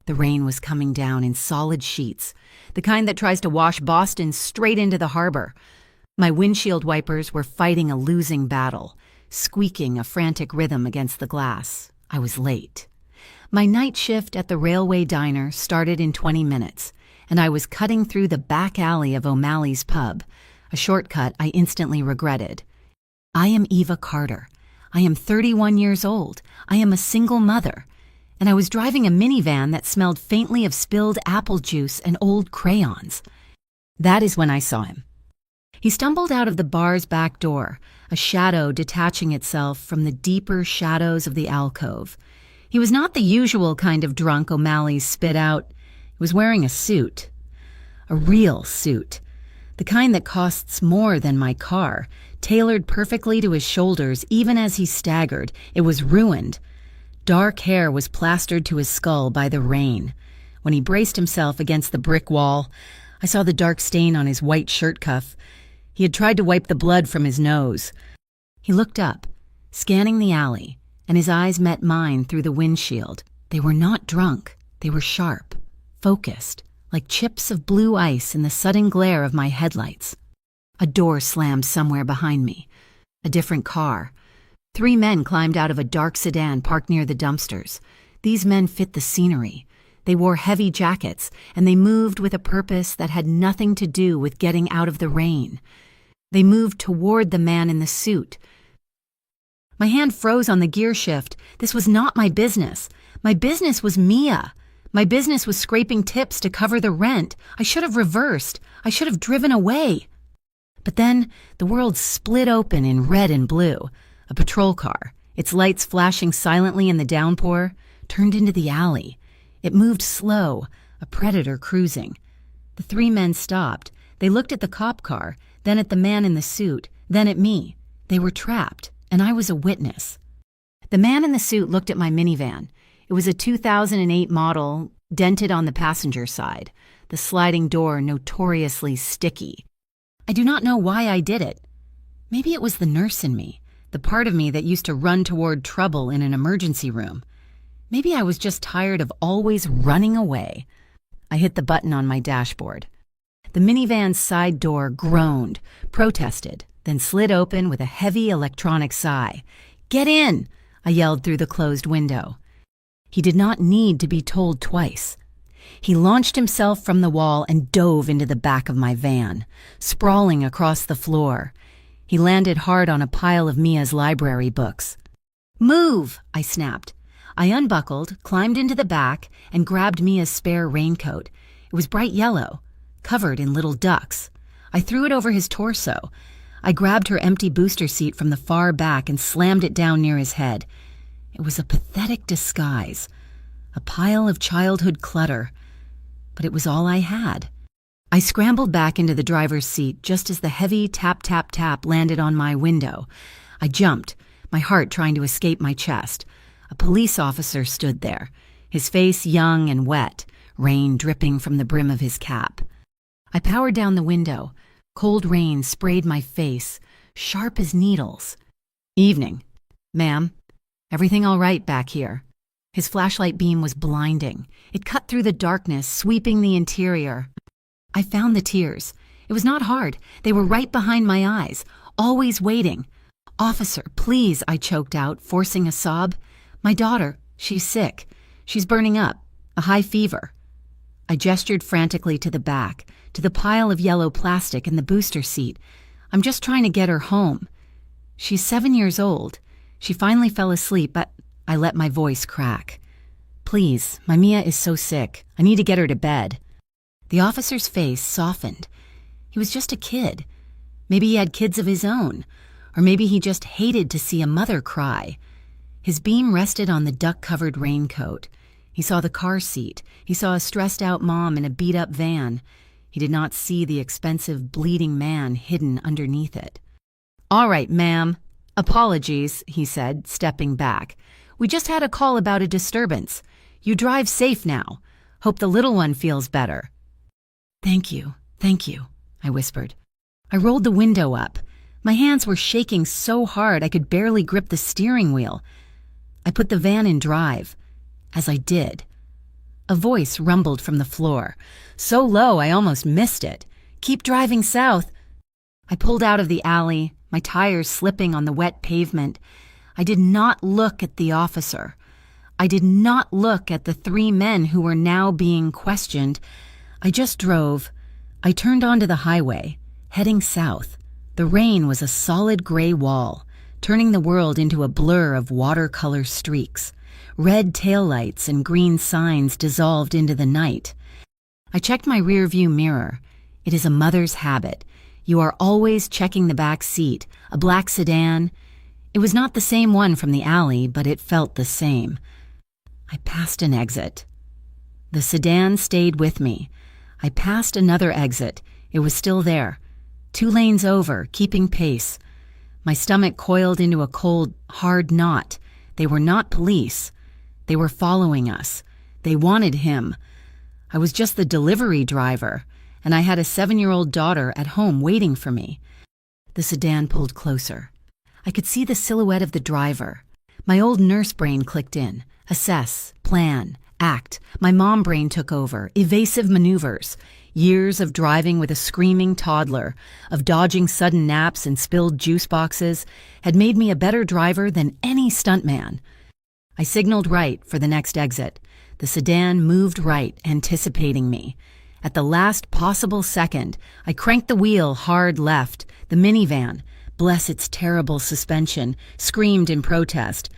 The rain was coming down in solid sheets, the kind that tries to wash Boston straight into the harbor. My windshield wipers were fighting a losing battle, squeaking a frantic rhythm against the glass. I was late. My night shift at the railway diner started in 20 minutes, and I was cutting through the back alley of O'Malley's pub, a shortcut I instantly regretted. I am Eva Carter. I am 31 years old. I am a single mother. And I was driving a minivan that smelled faintly of spilled apple juice and old crayons. That is when I saw him. He stumbled out of the bar's back door, a shadow detaching itself from the deeper shadows of the alcove. He was not the usual kind of drunk O'Malley spit out. He was wearing a suit. A real suit. The kind that costs more than my car, tailored perfectly to his shoulders even as he staggered. It was ruined. Dark hair was plastered to his skull by the rain. When he braced himself against the brick wall, I saw the dark stain on his white shirt cuff. He had tried to wipe the blood from his nose. He looked up, scanning the alley, and his eyes met mine through the windshield. They were not drunk. They were sharp, focused, like chips of blue ice in the sudden glare of my headlights. A door slammed somewhere behind me. A different car. 3 men climbed out of a dark sedan parked near the dumpsters. These men fit the scenery. They wore heavy jackets, and they moved with a purpose that had nothing to do with getting out of the rain. They moved toward the man in the suit. My hand froze on the gear shift. This was not my business. My business was Mia. My business was scraping tips to cover the rent. I should have reversed. I should have driven away. But then the world split open in red and blue. A patrol car, its lights flashing silently in the downpour, turned into the alley. It moved slow, a predator cruising. The 3 men stopped. They looked at the cop car, then at the man in the suit, then at me. They were trapped, and I was a witness. The man in the suit looked at my minivan. It was a 2008 model, dented on the passenger side, the sliding door notoriously sticky. I do not know why I did it. Maybe it was the nurse in me. The part of me that used to run toward trouble in an emergency room. Maybe I was just tired of always running away. I hit the button on my dashboard. The minivan's side door groaned, protested, then slid open with a heavy electronic sigh. "Get in!" I yelled through the closed window. He did not need to be told twice. He launched himself from the wall and dove into the back of my van, sprawling across the floor. He landed hard on a pile of Mia's library books. "Move!" I snapped. I unbuckled, climbed into the back, and grabbed Mia's spare raincoat. It was bright yellow, covered in little ducks. I threw it over his torso. I grabbed her empty booster seat from the far back and slammed it down near his head. It was a pathetic disguise, a pile of childhood clutter, but it was all I had. I scrambled back into the driver's seat just as the heavy tap-tap-tap landed on my window. I jumped, my heart trying to escape my chest. A police officer stood there, his face young and wet, rain dripping from the brim of his cap. I powered down the window. Cold rain sprayed my face, sharp as needles. "Evening. Ma'am, everything all right back here?" His flashlight beam was blinding. It cut through the darkness, sweeping the interior. I found the tears. It was not hard. They were right behind my eyes, always waiting. "Officer, please," I choked out, forcing a sob. "My daughter, she's sick. She's burning up. A high fever." I gestured frantically to the back, to the pile of yellow plastic in the booster seat. "I'm just trying to get her home. She's 7 years old. She finally fell asleep, but..." I let my voice crack. "Please, my Mia is so sick. I need to get her to bed." The officer's face softened. He was just a kid. Maybe he had kids of his own, or maybe he just hated to see a mother cry. His beam rested on the duck-covered raincoat. He saw the car seat. He saw a stressed-out mom in a beat-up van. He did not see the expensive, bleeding man hidden underneath it. "All right, ma'am. Apologies," he said, stepping back. "We just had a call about a disturbance. You drive safe now. Hope the little one feels better." Thank you," I whispered. I rolled the window up. My hands were shaking so hard I could barely grip the steering wheel. I put the van in drive. As I did, A voice rumbled from the floor, so low I almost missed it. "Keep driving south." I pulled out of the alley, my tires slipping on the wet pavement. I did not look at the officer. I did not look at the 3 men who were now being questioned. I just drove. I turned onto the highway, heading south. The rain was a solid gray wall, turning the world into a blur of watercolor streaks. Red taillights and green signs dissolved into the night. I checked my rearview mirror. It is a mother's habit. You are always checking the back seat, a black sedan. It was not the same one from the alley, but it felt the same. I passed an exit. The sedan stayed with me. I passed another exit. It was still there. 2 lanes over, keeping pace. My stomach coiled into a cold, hard knot. They were not police. They were following us. They wanted him. I was just the delivery driver, and I had a 7-year-old daughter at home waiting for me. The sedan pulled closer. I could see the silhouette of the driver. My old nurse brain clicked in. Assess, plan, act. My mom brain took over. Evasive maneuvers. Years of driving with a screaming toddler, of dodging sudden naps and spilled juice boxes, had made me a better driver than any stuntman. I signaled right for the next exit. The sedan moved right, anticipating me. At the last possible second, I cranked the wheel hard left. The minivan, bless its terrible suspension, screamed in protest.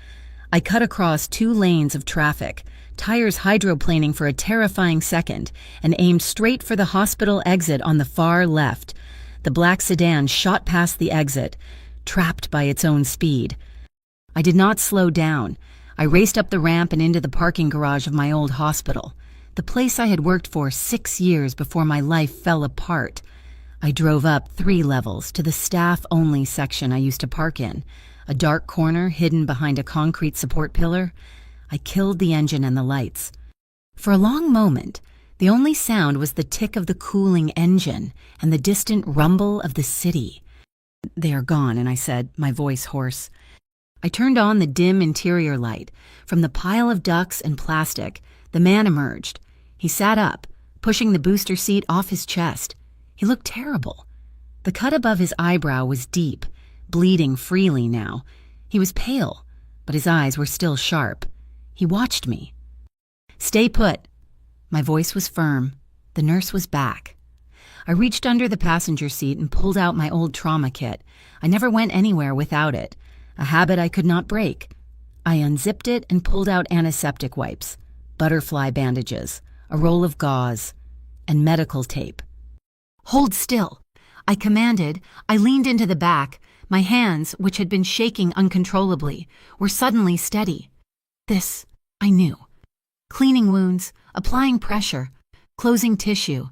I cut across 2 lanes of traffic, tires hydroplaning for a terrifying second, and aimed straight for the hospital exit on the far left. The black sedan shot past the exit, trapped by its own speed. I did not slow down. I raced up the ramp and into the parking garage of my old hospital, the place I had worked for 6 years before my life fell apart. I drove up 3 levels to the staff-only section I used to park in, a dark corner hidden behind a concrete support pillar. I killed the engine and the lights. For a long moment, the only sound was the tick of the cooling engine and the distant rumble of the city. "They are gone," and I said, my voice hoarse. I turned on the dim interior light. From the pile of ducts and plastic, the man emerged. He sat up, pushing the booster seat off his chest. He looked terrible. The cut above his eyebrow was deep, bleeding freely now. He was pale, but his eyes were still sharp. He watched me. "Stay put." My voice was firm. The nurse was back. I reached under the passenger seat and pulled out my old trauma kit. I never went anywhere without it, a habit I could not break. I unzipped it and pulled out antiseptic wipes, butterfly bandages, a roll of gauze, and medical tape. "Hold still," I commanded. I leaned into the back. My hands, which had been shaking uncontrollably, were suddenly steady. This, I knew. Cleaning wounds, applying pressure, closing tissue.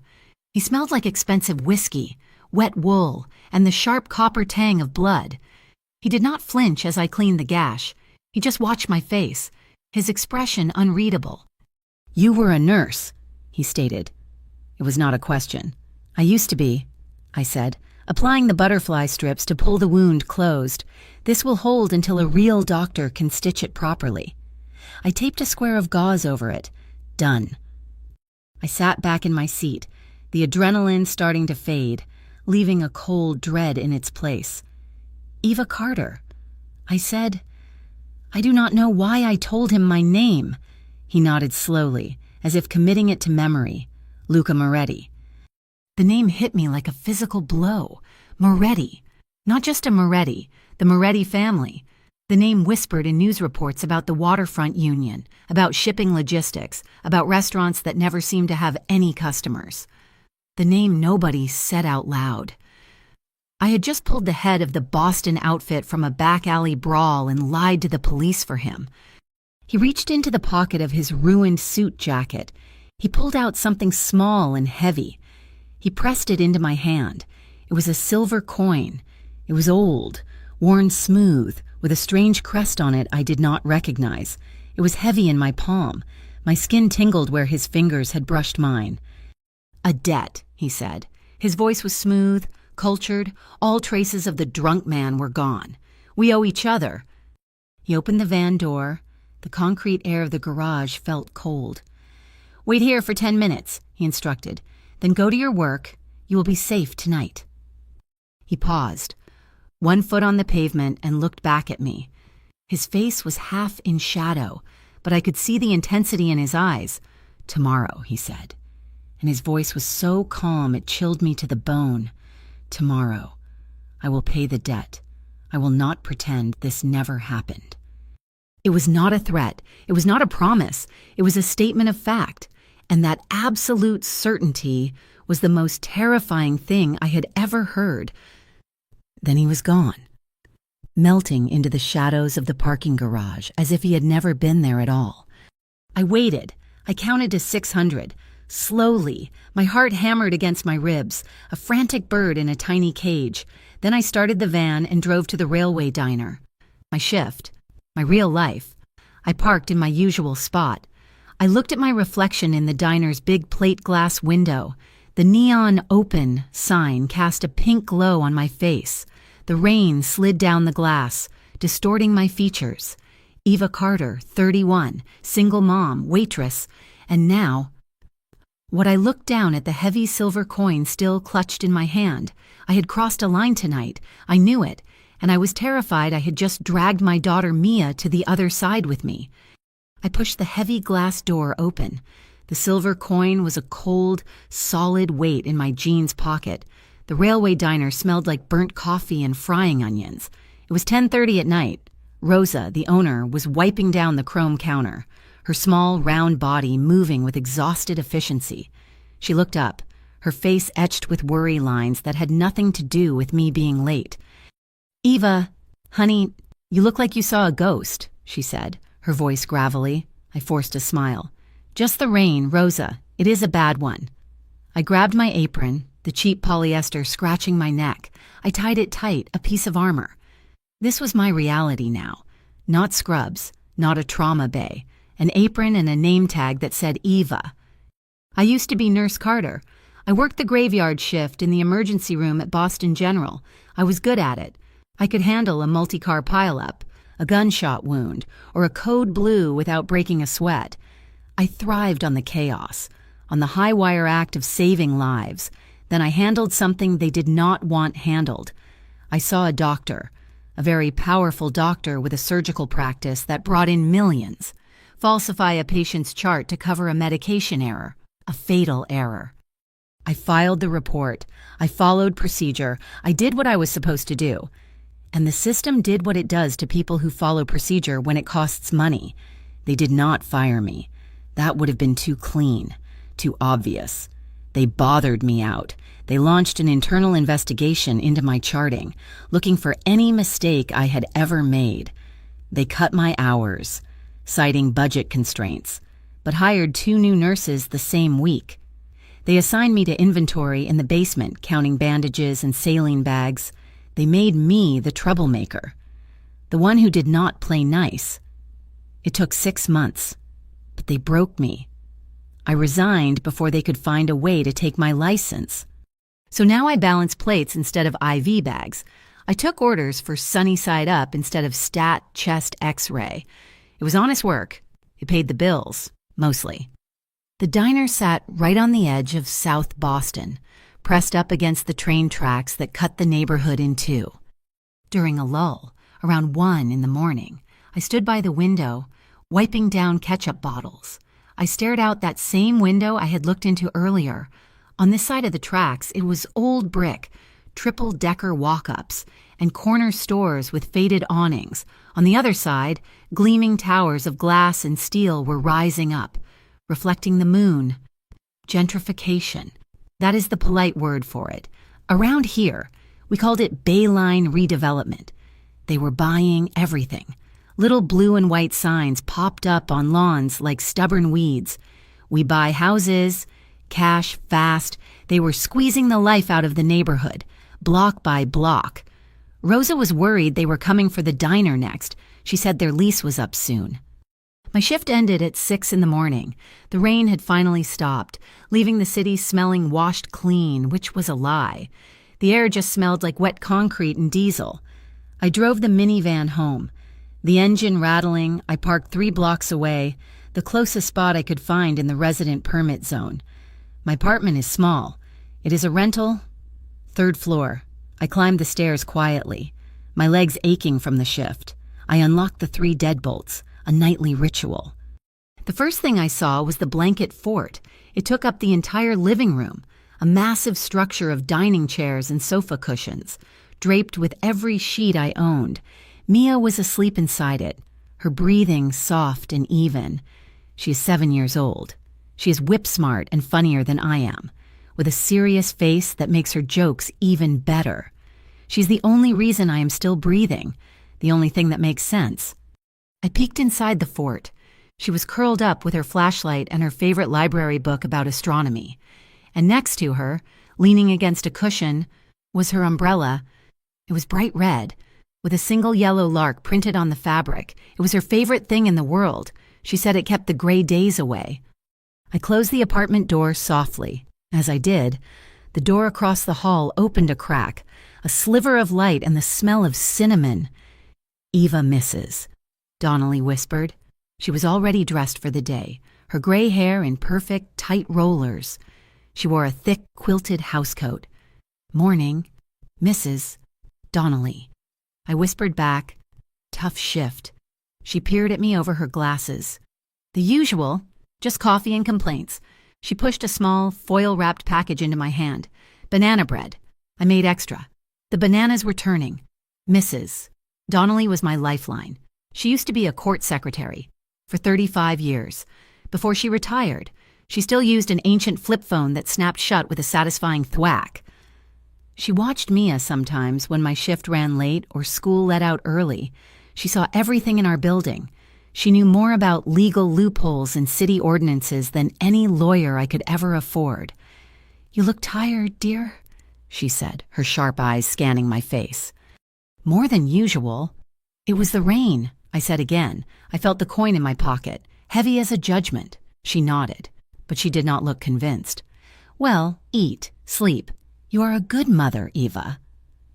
He smelled like expensive whiskey, wet wool, and the sharp copper tang of blood. He did not flinch as I cleaned the gash. He just watched my face, his expression unreadable. "You were a nurse," he stated. It was not a question. "I used to be," I said, applying the butterfly strips to pull the wound closed. "This will hold until a real doctor can stitch it properly." I taped a square of gauze over it. Done. I sat back in my seat, the adrenaline starting to fade, leaving a cold dread in its place. "Eva Carter." I said. "I do not know why I told him my name." He nodded slowly, as if committing it to memory. "Luca Moretti." The name hit me like a physical blow. Moretti. Not just a Moretti, the Moretti family. The name whispered in news reports about the waterfront union, about shipping logistics, about restaurants that never seemed to have any customers. The name nobody said out loud. I had just pulled the head of the Boston outfit from a back alley brawl and lied to the police for him. He reached into the pocket of his ruined suit jacket. He pulled out something small and heavy. He pressed it into my hand. It was a silver coin. It was old, worn smooth, with a strange crest on it I did not recognize. It was heavy in my palm. My skin tingled where his fingers had brushed mine. "A debt," he said. His voice was smooth, cultured. All traces of the drunk man were gone. "We owe each other." He opened the van door. The concrete air of the garage felt cold. "Wait here for 10 minutes, he instructed. "Then go to your work. You will be safe tonight." He paused, one foot on the pavement, and looked back at me. His face was half in shadow, but I could see the intensity in his eyes. "Tomorrow," he said, and his voice was so calm it chilled me to the bone. "Tomorrow, I will pay the debt. I will not pretend this never happened." It was not a threat. It was not a promise. It was a statement of fact. And that absolute certainty was the most terrifying thing I had ever heard. Then he was gone, melting into the shadows of the parking garage as if he had never been there at all. I waited. I counted to 600. Slowly, my heart hammered against my ribs, a frantic bird in a tiny cage. Then I started the van and drove to the railway diner. My shift, my real life. I parked in my usual spot. I looked at my reflection in the diner's big plate glass window. The neon "open" sign cast a pink glow on my face. The rain slid down the glass, distorting my features. Eva Carter, 31, single mom, waitress, and now... What I looked down at the heavy silver coin still clutched in my hand. I had crossed a line tonight. I knew it, and I was terrified I had just dragged my daughter Mia to the other side with me. I pushed the heavy glass door open. The silver coin was a cold, solid weight in my jeans pocket. The railway diner smelled like burnt coffee and frying onions. It was 10:30 at night. Rosa, the owner, was wiping down the chrome counter, her small, round body moving with exhausted efficiency. She looked up, her face etched with worry lines that had nothing to do with me being late. "Eva, honey, you look like you saw a ghost," she said, her voice gravelly. I forced a smile. "Just the rain, Rosa. It is a bad one." I grabbed my apron, the cheap polyester scratching my neck. I tied it tight, a piece of armor. This was my reality now. Not scrubs, not a trauma bay, an apron and a name tag that said Eva. I used to be Nurse Carter. I worked the graveyard shift in the emergency room at Boston General. I was good at it. I could handle a multi-car pileup, a gunshot wound, or a code blue without breaking a sweat. I thrived on the chaos, on the high-wire act of saving lives. Then I handled something they did not want handled. I saw a doctor, a very powerful doctor with a surgical practice that brought in millions, falsify a patient's chart to cover a medication error, a fatal error. I filed the report. I followed procedure. I did what I was supposed to do. And the system did what it does to people who follow procedure when it costs money. They did not fire me. That would have been too clean, too obvious. They bothered me out. They launched an internal investigation into my charting, looking for any mistake I had ever made. They cut my hours, citing budget constraints, but hired 2 new nurses the same week. They assigned me to inventory in the basement, counting bandages and saline bags. They made me the troublemaker, the one who did not play nice. It took 6 months, but they broke me. I resigned before they could find a way to take my license. So now I balance plates instead of IV bags. I took orders for sunny side up instead of stat chest x-ray. It was honest work. It paid the bills, mostly. The diner sat right on the edge of South Boston, pressed up against the train tracks that cut the neighborhood in two. During a lull, around 1 in the morning, I stood by the window, wiping down ketchup bottles. I stared out that same window I had looked into earlier. On this side of the tracks, it was old brick, triple-decker walk-ups, and corner stores with faded awnings. On the other side, gleaming towers of glass and steel were rising up, reflecting the moon. Gentrification. That is the polite word for it. Around here, we called it Bayline redevelopment. They were buying everything. Little blue and white signs popped up on lawns like stubborn weeds. We buy houses, cash fast. They were squeezing the life out of the neighborhood, block by block. Rosa was worried they were coming for the diner next. She said their lease was up soon. My shift ended at 6 in the morning. The rain had finally stopped, leaving the city smelling washed clean, which was a lie. The air just smelled like wet concrete and diesel. I drove the minivan home. The engine rattling, I parked 3 blocks away. the closest spot I could find in the resident permit zone. My apartment is small. It is a rental, 3rd floor. I climbed the stairs quietly, my legs aching from the shift. I unlocked the 3 deadbolts, a nightly ritual. The first thing I saw was the blanket fort. It took up the entire living room, a massive structure of dining chairs and sofa cushions, draped with every sheet I owned. Mia was asleep inside it, her breathing soft and even. She is 7 years old. She is whip-smart and funnier than I am, with a serious face that makes her jokes even better. She's the only reason I am still breathing, the only thing that makes sense. I peeked inside the fort. She was curled up with her flashlight and her favorite library book about astronomy. And next to her, leaning against a cushion, was her umbrella. It was bright red, with a single yellow lark printed on the fabric. It was her favorite thing in the world. She said it kept the gray days away. I closed the apartment door softly. As I did, the door across the hall opened a crack, a sliver of light and the smell of cinnamon. "Eva misses," Donnelly whispered. She was already dressed for the day, her gray hair in perfect, tight rollers. She wore a thick, quilted housecoat. "Morning, Mrs. Donnelly." I whispered back, "Tough shift." She peered at me over her glasses. "The usual, just coffee and complaints." She pushed a small, foil-wrapped package into my hand. "Banana bread. I made extra." The bananas were turning. Mrs. Donnelly was my lifeline. She used to be a court secretary for 35 years. Before she retired, she still used an ancient flip phone that snapped shut with a satisfying thwack. She watched Mia sometimes when my shift ran late or school let out early. She saw everything in our building. She knew more about legal loopholes and city ordinances than any lawyer I could ever afford. "You look tired, dear," she said, her sharp eyes scanning my face. "More than usual." "It was the rain," I said again. I felt the coin in my pocket, heavy as a judgment. She nodded, but she did not look convinced. "Well, eat, sleep. You are a good mother, Eva."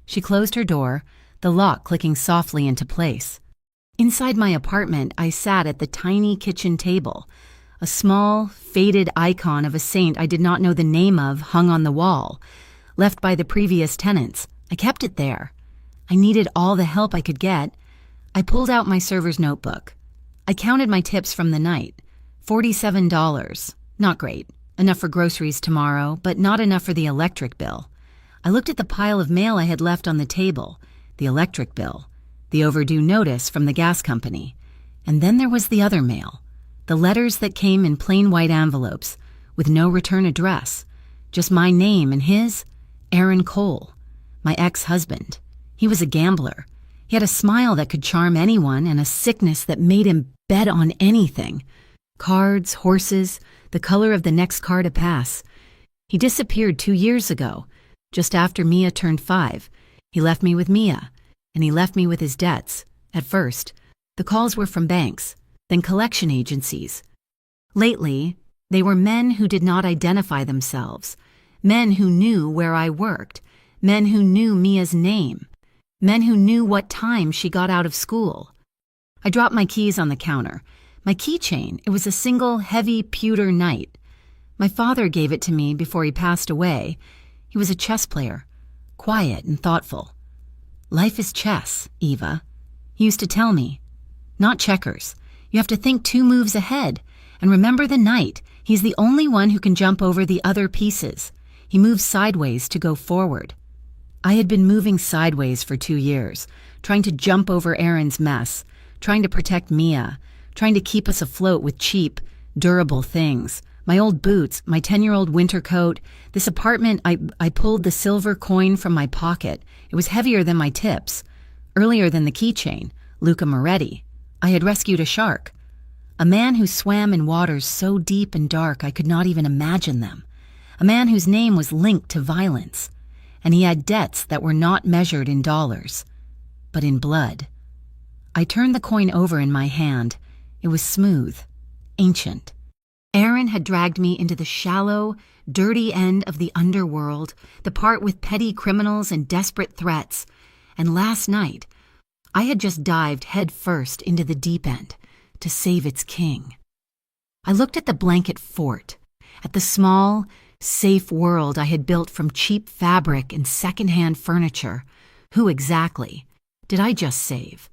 She closed her door, the lock clicking softly into place. Inside my apartment, I sat at the tiny kitchen table. A small, faded icon of a saint I did not know the name of hung on the wall. Left by the previous tenants, I kept it there. I needed all the help I could get. I pulled out my server's notebook. I counted my tips from the night. $47. Not great. Enough for groceries tomorrow, but not enough for the electric bill. I looked at the pile of mail I had left on the table. The electric bill. The overdue notice from the gas company. And then there was the other mail. The letters that came in plain white envelopes, with no return address. Just my name and his, Aaron Cole, my ex-husband. He was a gambler. He had a smile that could charm anyone and a sickness that made him bet on anything. Cards, horses, the color of the next car to pass. He disappeared 2 years ago, just after Mia turned 5. He left me with Mia, and he left me with his debts. At first, the calls were from banks, then collection agencies. Lately, they were men who did not identify themselves, men who knew where I worked, men who knew Mia's name, men who knew what time she got out of school. I dropped my keys on the counter. My keychain, it was a single heavy pewter knight. My father gave it to me before he passed away. He was a chess player, quiet and thoughtful. "Life is chess, Eva," he used to tell me. "Not checkers. You have to think 2 moves ahead. And remember the knight. He's the only one who can jump over the other pieces. He moves sideways to go forward." I had been moving sideways for 2 years, trying to jump over Aaron's mess, trying to protect Mia, trying to keep us afloat with cheap, durable things. My old boots, my 10-year-old winter coat, this apartment. I pulled the silver coin from my pocket. It was heavier than my tips. Earlier than the keychain, Luca Moretti. I had rescued a shark. A man who swam in waters so deep and dark I could not even imagine them. A man whose name was linked to violence. And he had debts that were not measured in dollars, but in blood. I turned the coin over in my hand. It was smooth, ancient. Aaron had dragged me into the shallow, dirty end of the underworld, the part with petty criminals and desperate threats. And last night, I had just dived head first into the deep end to save its king. I looked at the blanket fort, at the small, safe world I had built from cheap fabric and secondhand furniture. Who exactly did I just save?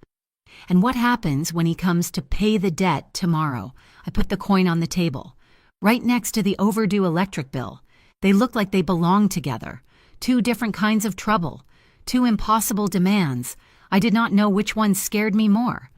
And what happens when he comes to pay the debt tomorrow? I put the coin on the table, right next to the overdue electric bill. They looked like they belonged together. Two different kinds of trouble, two impossible demands. I did not know which one scared me more.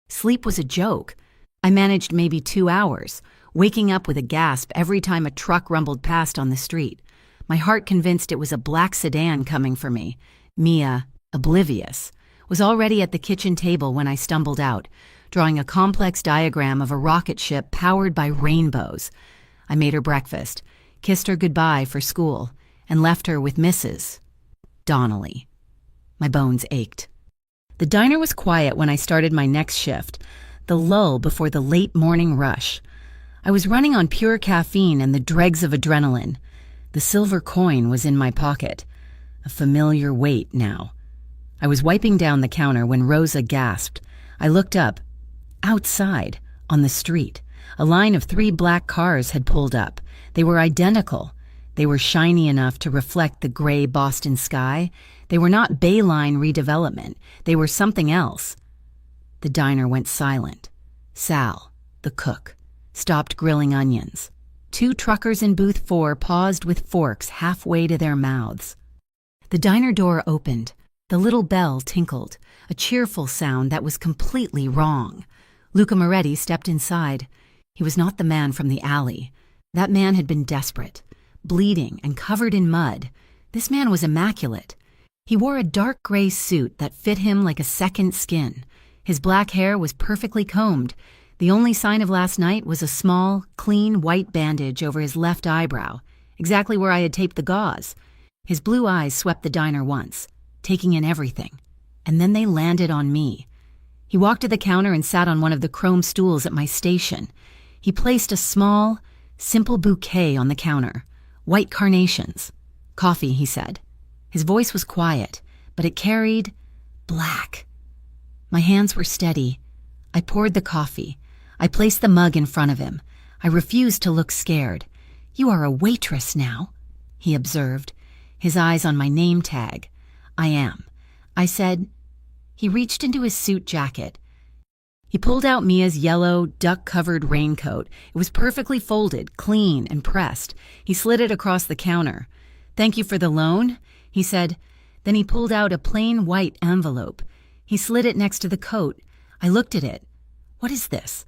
Sleep was a joke. I managed maybe 2 hours, waking up with a gasp every time a truck rumbled past on the street. My heart convinced it was a black sedan coming for me. Mia, oblivious, was already at the kitchen table when I stumbled out, drawing a complex diagram of a rocket ship powered by rainbows. I made her breakfast, kissed her goodbye for school, and left her with Mrs. Donnelly. My bones ached. The diner was quiet when I started my next shift, the lull before the late morning rush. I was running on pure caffeine and the dregs of adrenaline. The silver coin was in my pocket, a familiar weight now. I was wiping down the counter when Rosa gasped. I looked up. Outside, on the street, a line of 3 black cars had pulled up. They were identical. They were shiny enough to reflect the gray Boston sky. They were not Bayline redevelopment. They were something else. The diner went silent. Sal, the cook, stopped grilling onions. 2 truckers in booth 4 paused with forks halfway to their mouths. The diner door opened. The little bell tinkled, a cheerful sound that was completely wrong. Luca Moretti stepped inside. He was not the man from the alley. That man had been desperate, bleeding and covered in mud. This man was immaculate. He wore a dark gray suit that fit him like a second skin. His black hair was perfectly combed. The only sign of last night was a small, clean white bandage over his left eyebrow, exactly where I had taped the gauze. His blue eyes swept the diner once, taking in everything, and then they landed on me. He walked to the counter and sat on one of the chrome stools at my station. He placed a small, simple bouquet on the counter, white carnations. "Coffee," he said. His voice was quiet, but it carried black. My hands were steady. I poured the coffee. I placed the mug in front of him. I refused to look scared. "You are a waitress now," he observed, his eyes on my name tag. "I am," I said. He reached into his suit jacket. He pulled out Mia's yellow, duck-covered raincoat. It was perfectly folded, clean, and pressed. He slid it across the counter. "Thank you for the loan," he said. Then he pulled out a plain white envelope. He slid it next to the coat. I looked at it. "What is this?"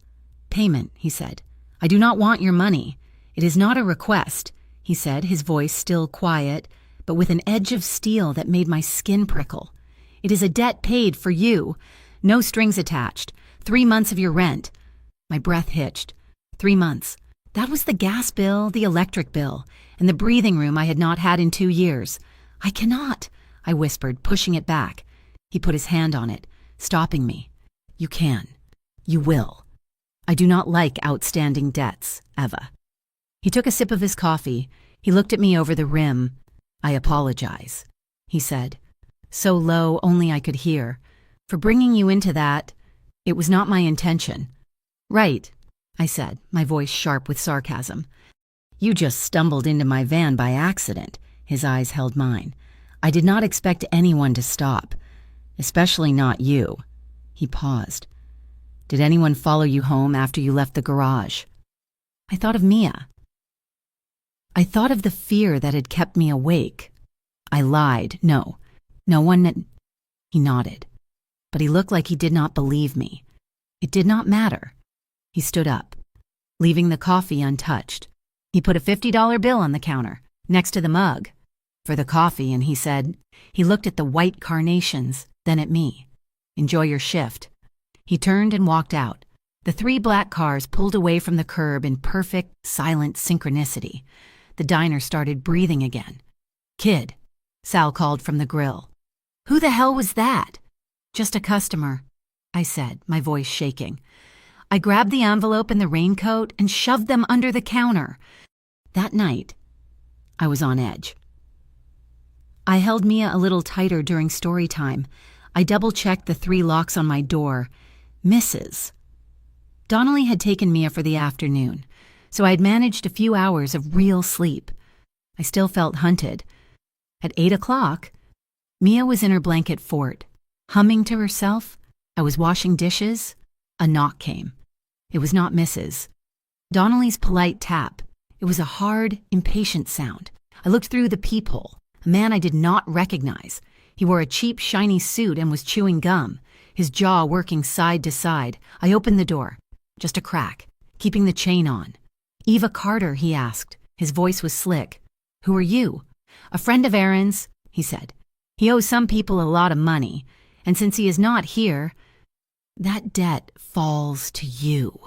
"Payment," he said. "I do not want your money. It is not a request," he said, his voice still quiet, but with an edge of steel that made my skin prickle. "It is a debt paid for you. No strings attached. 3 months of your rent." My breath hitched. 3 months. That was the gas bill, the electric bill, and the breathing room I had not had in 2 years. "I cannot," I whispered, pushing it back. He put his hand on it, stopping me. "You can. You will. I do not like outstanding debts, Eva." He took a sip of his coffee. He looked at me over the rim. "I apologize," he said, so low only I could hear, "for bringing you into that. It was not my intention." "Right," I said, my voice sharp with sarcasm. "You just stumbled into my van by accident." His eyes held mine. "I did not expect anyone to stop, especially not you." He paused. "Did anyone follow you home after you left the garage?" I thought of Mia. I thought of the fear that had kept me awake. I lied. No one. He nodded, but he looked like he did not believe me. It did not matter. He stood up, leaving the coffee untouched. He put a $50 bill on the counter, next to the mug, for the coffee, and he looked at the white carnations, then at me. "Enjoy your shift." He turned and walked out. The 3 black cars pulled away from the curb in perfect, silent synchronicity. The diner started breathing again. "Kid," Sal called from the grill. "Who the hell was that?" "Just a customer," I said, my voice shaking. I grabbed the envelope and the raincoat and shoved them under the counter. That night, I was on edge. I held Mia a little tighter during story time. I double-checked the 3 locks on my door. Mrs. Donnelly had taken Mia for the afternoon, so I had managed a few hours of real sleep. I still felt hunted. At 8 o'clock, Mia was in her blanket fort, humming to herself. I was washing dishes. A knock came. It was not Mrs. Donnelly's polite tap. It was a hard, impatient sound. I looked through the peephole. A man I did not recognize. He wore a cheap, shiny suit and was chewing gum, his jaw working side to side. I opened the door. Just a crack, keeping the chain on. "Eva Carter," he asked. His voice was slick. "Who are you?" "A friend of Aaron's," he said. "He owes some people a lot of money, and since he is not here, that debt falls to you."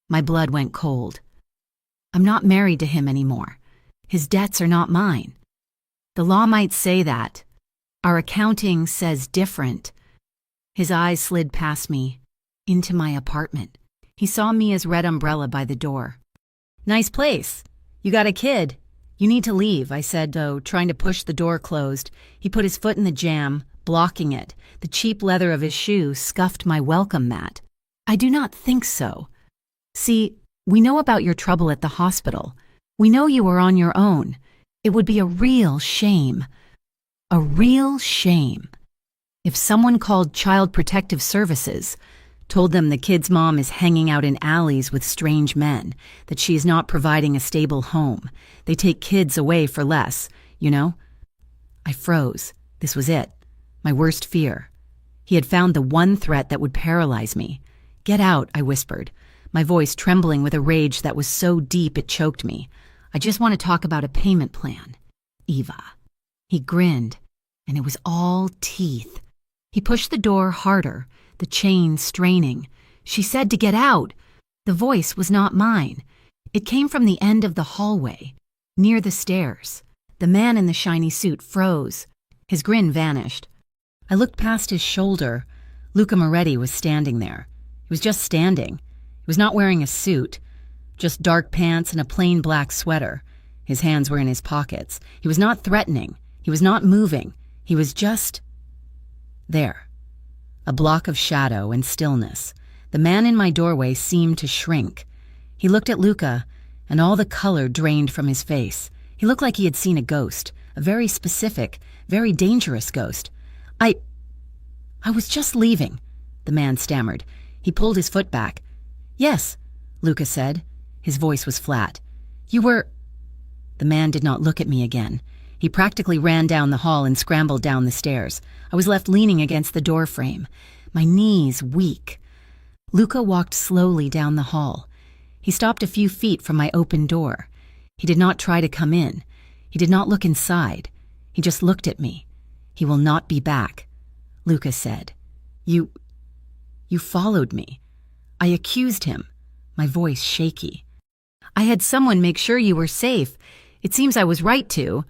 My blood went cold. I'm not married to him anymore. His debts are not mine. The law might say that. Our accounting says different. His eyes slid past me, into my apartment. He saw Mia's red umbrella by the door. "Nice place. You got a kid. You need to leave," I said, though, trying to push the door closed. He put his foot in the jamb, blocking it. The cheap leather of his shoe scuffed my welcome mat. "I do not think so. See, we know about your trouble at the hospital. We know you are on your own. It would be a real shame. A real shame. If someone called Child Protective Services, told them the kid's mom is hanging out in alleys with strange men, that she is not providing a stable home. They take kids away for less, you know?" I froze. This was it. My worst fear. He had found the one threat that would paralyze me. "Get out," I whispered, my voice trembling with a rage that was so deep it choked me. "I just want to talk about a payment plan. Eva." He grinned, and it was all teeth. He pushed the door harder, the chain straining. "She said to get out." The voice was not mine. It came from the end of the hallway, near the stairs. The man in the shiny suit froze. His grin vanished. I looked past his shoulder. Luca Moretti was standing there. He was just standing. He was not wearing a suit, just dark pants and a plain black sweater. His hands were in his pockets. He was not threatening. He was not moving. He was just there. A block of shadow and stillness. The man in my doorway seemed to shrink. He looked at Luca, and all the color drained from his face. He looked like he had seen a ghost, a very specific, very dangerous ghost. I was just leaving," the man stammered. He pulled his foot back. "Yes," Luca said. His voice was flat. "You were—" The man did not look at me again. He practically ran down the hall and scrambled down the stairs. I was left leaning against the door frame, my knees weak. Luca walked slowly down the hall. He stopped a few feet from my open door. He did not try to come in. He did not look inside. He just looked at me. "He will not be back," Luca said. You followed me." I accused him, my voice shaky. "I had someone make sure you were safe. It seems I was right to."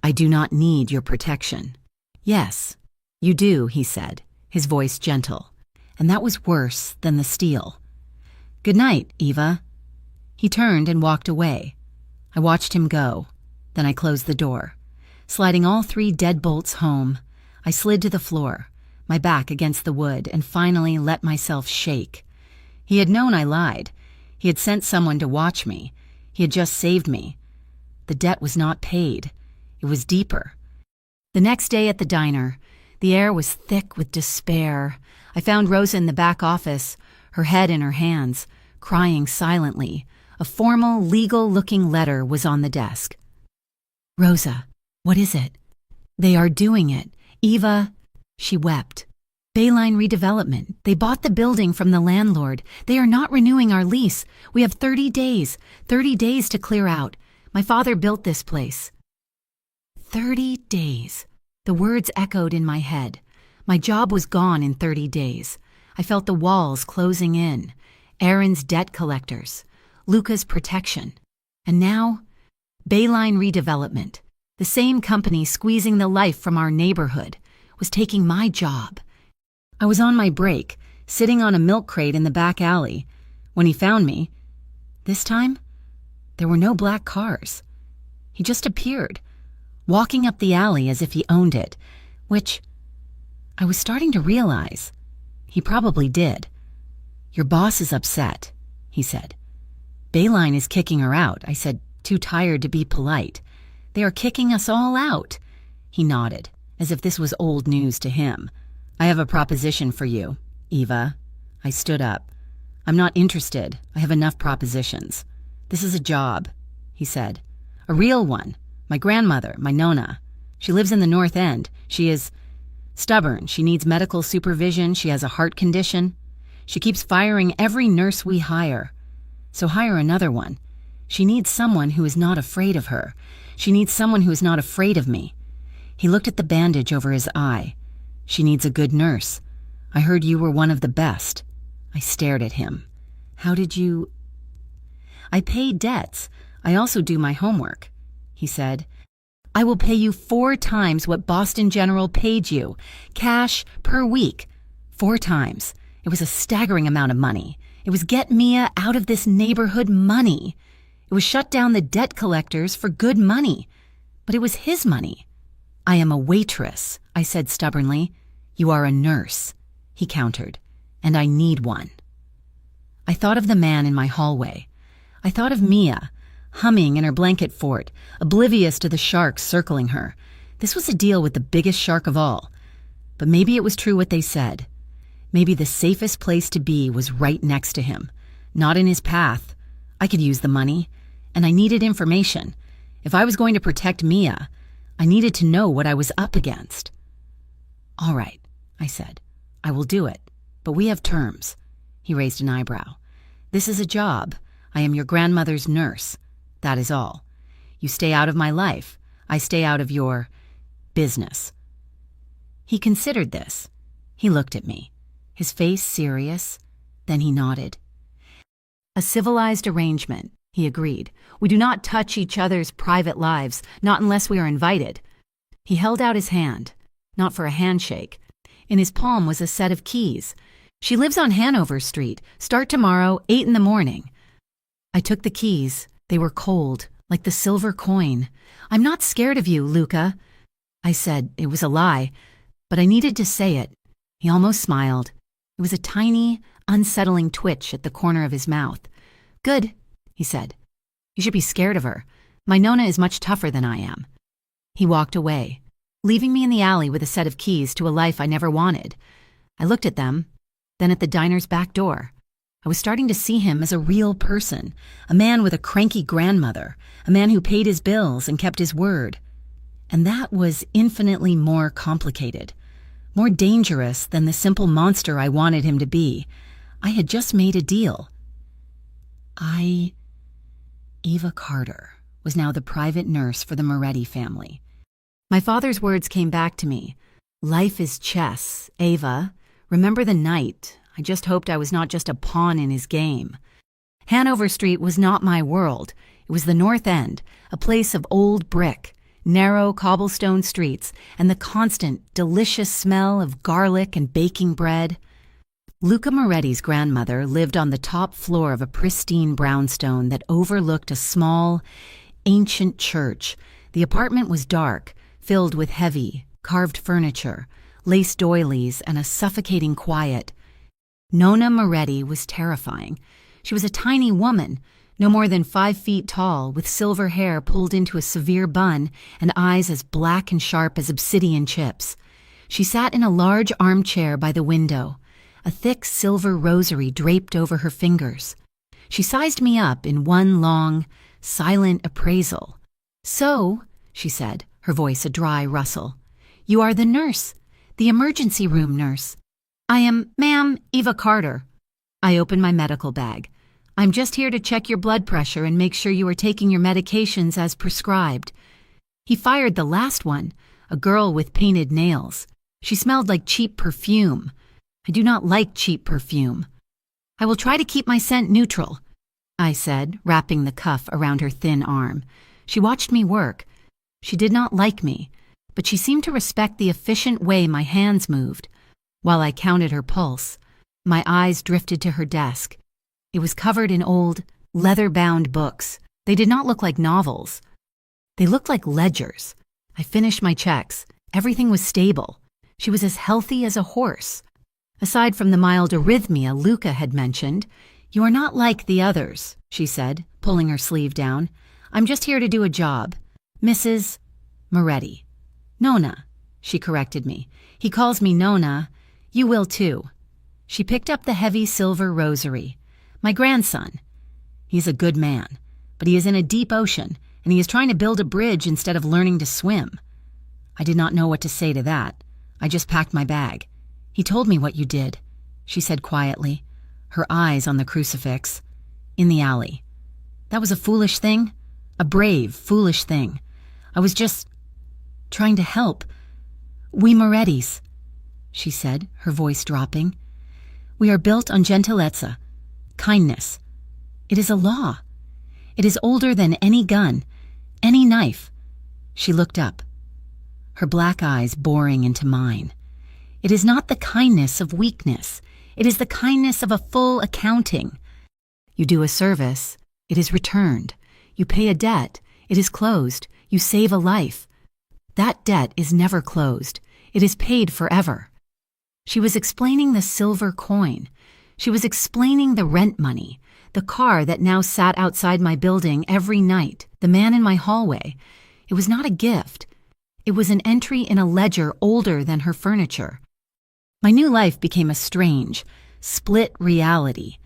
"I do not need your protection." "Yes, you do," he said, his voice gentle. And that was worse than the steel. "Good night, Eva." He turned and walked away. I watched him go. Then I closed the door. Sliding all 3 deadbolts home, I slid to the floor, my back against the wood, and finally let myself shake. He had known I lied. He had sent someone to watch me. He had just saved me. The debt was not paid. It was deeper. The next day at the diner, the air was thick with despair. I found Rosa in the back office, her head in her hands, crying silently. A formal, legal-looking letter was on the desk. "Rosa, what is it?" "They are doing it. Eva," she wept. "Bayline redevelopment. They bought the building from the landlord. They are not renewing our lease. We have 30 days. 30 days to clear out. My father built this place." 30 days. The words echoed in my head. My job was gone in 30 days. I felt the walls closing in. Aaron's debt collectors. Luca's protection. And now, Bayline redevelopment. The same company squeezing the life from our neighborhood was taking my job. I was on my break, sitting on a milk crate in the back alley, when he found me. This time, there were no black cars. He just appeared, walking up the alley as if he owned it, which I was starting to realize he probably did. Your boss is upset, he said. Bayline is kicking her out, I said, too tired to be polite. They are kicking us all out. He nodded, as if this was old news to him. I have a proposition for you, Eva. I stood up. I'm not interested. I have enough propositions. This is a job, he said. A real one. My grandmother, my Nona. She lives in the North End. She is stubborn. She needs medical supervision. She has a heart condition. She keeps firing every nurse we hire. So hire another one. She needs someone who is not afraid of her. She needs someone who is not afraid of me. He looked at the bandage over his eye. She needs a good nurse. I heard you were one of the best. I stared at him. How did you... I pay debts. I also do my homework, he said. I will pay you 4 times what Boston General paid you. Cash per week. 4 times. It was a staggering amount of money. It was get Mia out of this neighborhood money. It was shut down the debt collectors for good money. But it was his money. I am a waitress, I said stubbornly. You are a nurse, he countered, and I need one. I thought of the man in my hallway. I thought of Mia, humming in her blanket fort, oblivious to the sharks circling her. This was a deal with the biggest shark of all. But maybe it was true what they said. Maybe the safest place to be was right next to him, not in his path. I could use the money, and I needed information. If I was going to protect Mia, I needed to know what I was up against. All right, I said. I will do it, but we have terms. He raised an eyebrow. This is a job. I am your grandmother's nurse. That is all. You stay out of my life. I stay out of your business. He considered this. He looked at me, his face serious. Then he nodded. A civilized arrangement, he agreed. We do not touch each other's private lives, not unless we are invited. He held out his hand, not for a handshake. In his palm was a set of keys. She lives on Hanover Street. Start tomorrow, 8 in the morning. I took the keys. They were cold, like the silver coin. I'm not scared of you, Luca. I said it was a lie, but I needed to say it. He almost smiled. It was a tiny, unsettling twitch at the corner of his mouth. Good, he said. You should be scared of her. My Nona is much tougher than I am. He walked away, leaving me in the alley with a set of keys to a life I never wanted. I looked at them, then at the diner's back door. I was starting to see him as a real person, a man with a cranky grandmother, a man who paid his bills and kept his word. And that was infinitely more complicated, more dangerous than the simple monster I wanted him to be. I had just made a deal. Eva Carter was now the private nurse for the Moretti family. My father's words came back to me. Life is chess, Eva. Remember the night. I just hoped I was not just a pawn in his game. Hanover Street was not my world. It was the North End, a place of old brick, narrow cobblestone streets, and the constant, delicious smell of garlic and baking bread. Luca Moretti's grandmother lived on the top floor of a pristine brownstone that overlooked a small, ancient church. The apartment was dark, filled with heavy, carved furniture, lace doilies, and a suffocating quiet. Nona Moretti was terrifying. She was a tiny woman, no more than 5 feet tall, with silver hair pulled into a severe bun and eyes as black and sharp as obsidian chips. She sat in a large armchair by the window, a thick silver rosary draped over her fingers. She sized me up in one long, silent appraisal. So, she said, her voice a dry rustle, you are the nurse, the emergency room nurse. I am, ma'am, Eva Carter. I opened my medical bag. I'm just here to check your blood pressure and make sure you are taking your medications as prescribed. He fired the last one, a girl with painted nails. She smelled like cheap perfume. I do not like cheap perfume. I will try to keep my scent neutral, I said, wrapping the cuff around her thin arm. She watched me work. She did not like me, but she seemed to respect the efficient way my hands moved. While I counted her pulse, my eyes drifted to her desk. It was covered in old, leather-bound books. They did not look like novels. They looked like ledgers. I finished my checks. Everything was stable. She was as healthy as a horse. Aside from the mild arrhythmia Luca had mentioned, "You are not like the others," she said, pulling her sleeve down. "I'm just here to do a job. Mrs. Moretti." "Nona," she corrected me. "He calls me Nona. You will too." She picked up the heavy silver rosary. "My grandson. He's a good man, but he is in a deep ocean, and he is trying to build a bridge instead of learning to swim." I did not know what to say to that. I just packed my bag. "He told me what you did," she said quietly, her eyes on the crucifix. "In the alley. That was a foolish thing. A brave, foolish thing. I was just trying to help. We Morettis," she said, her voice dropping. "We are built on gentilezza, kindness. It is a law. It is older than any gun, any knife." She looked up, her black eyes boring into mine. "It is not the kindness of weakness. It is the kindness of a full accounting. You do a service, it is returned. You pay a debt, it is closed. You save a life. That debt is never closed. It is paid forever." She was explaining the silver coin. She was explaining the rent money, the car that now sat outside my building every night, the man in my hallway. It was not a gift. It was an entry in a ledger older than her furniture. My new life became a strange, split reality.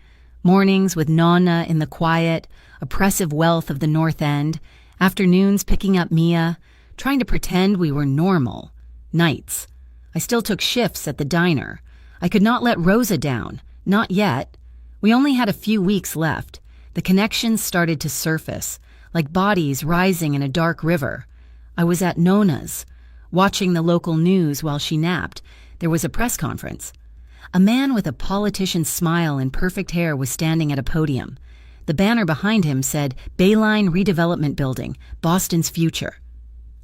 Mornings with Nonna in the quiet, oppressive wealth of the North End, afternoons picking up Mia, trying to pretend we were normal. Nights. I still took shifts at the diner. I could not let Rosa down. Not yet. We only had a few weeks left. The connections started to surface, like bodies rising in a dark river. I was at Nona's, watching the local news while she napped. There was a press conference. A man with a politician's smile and perfect hair was standing at a podium. The banner behind him said, "Bayline Redevelopment Building, Boston's Future."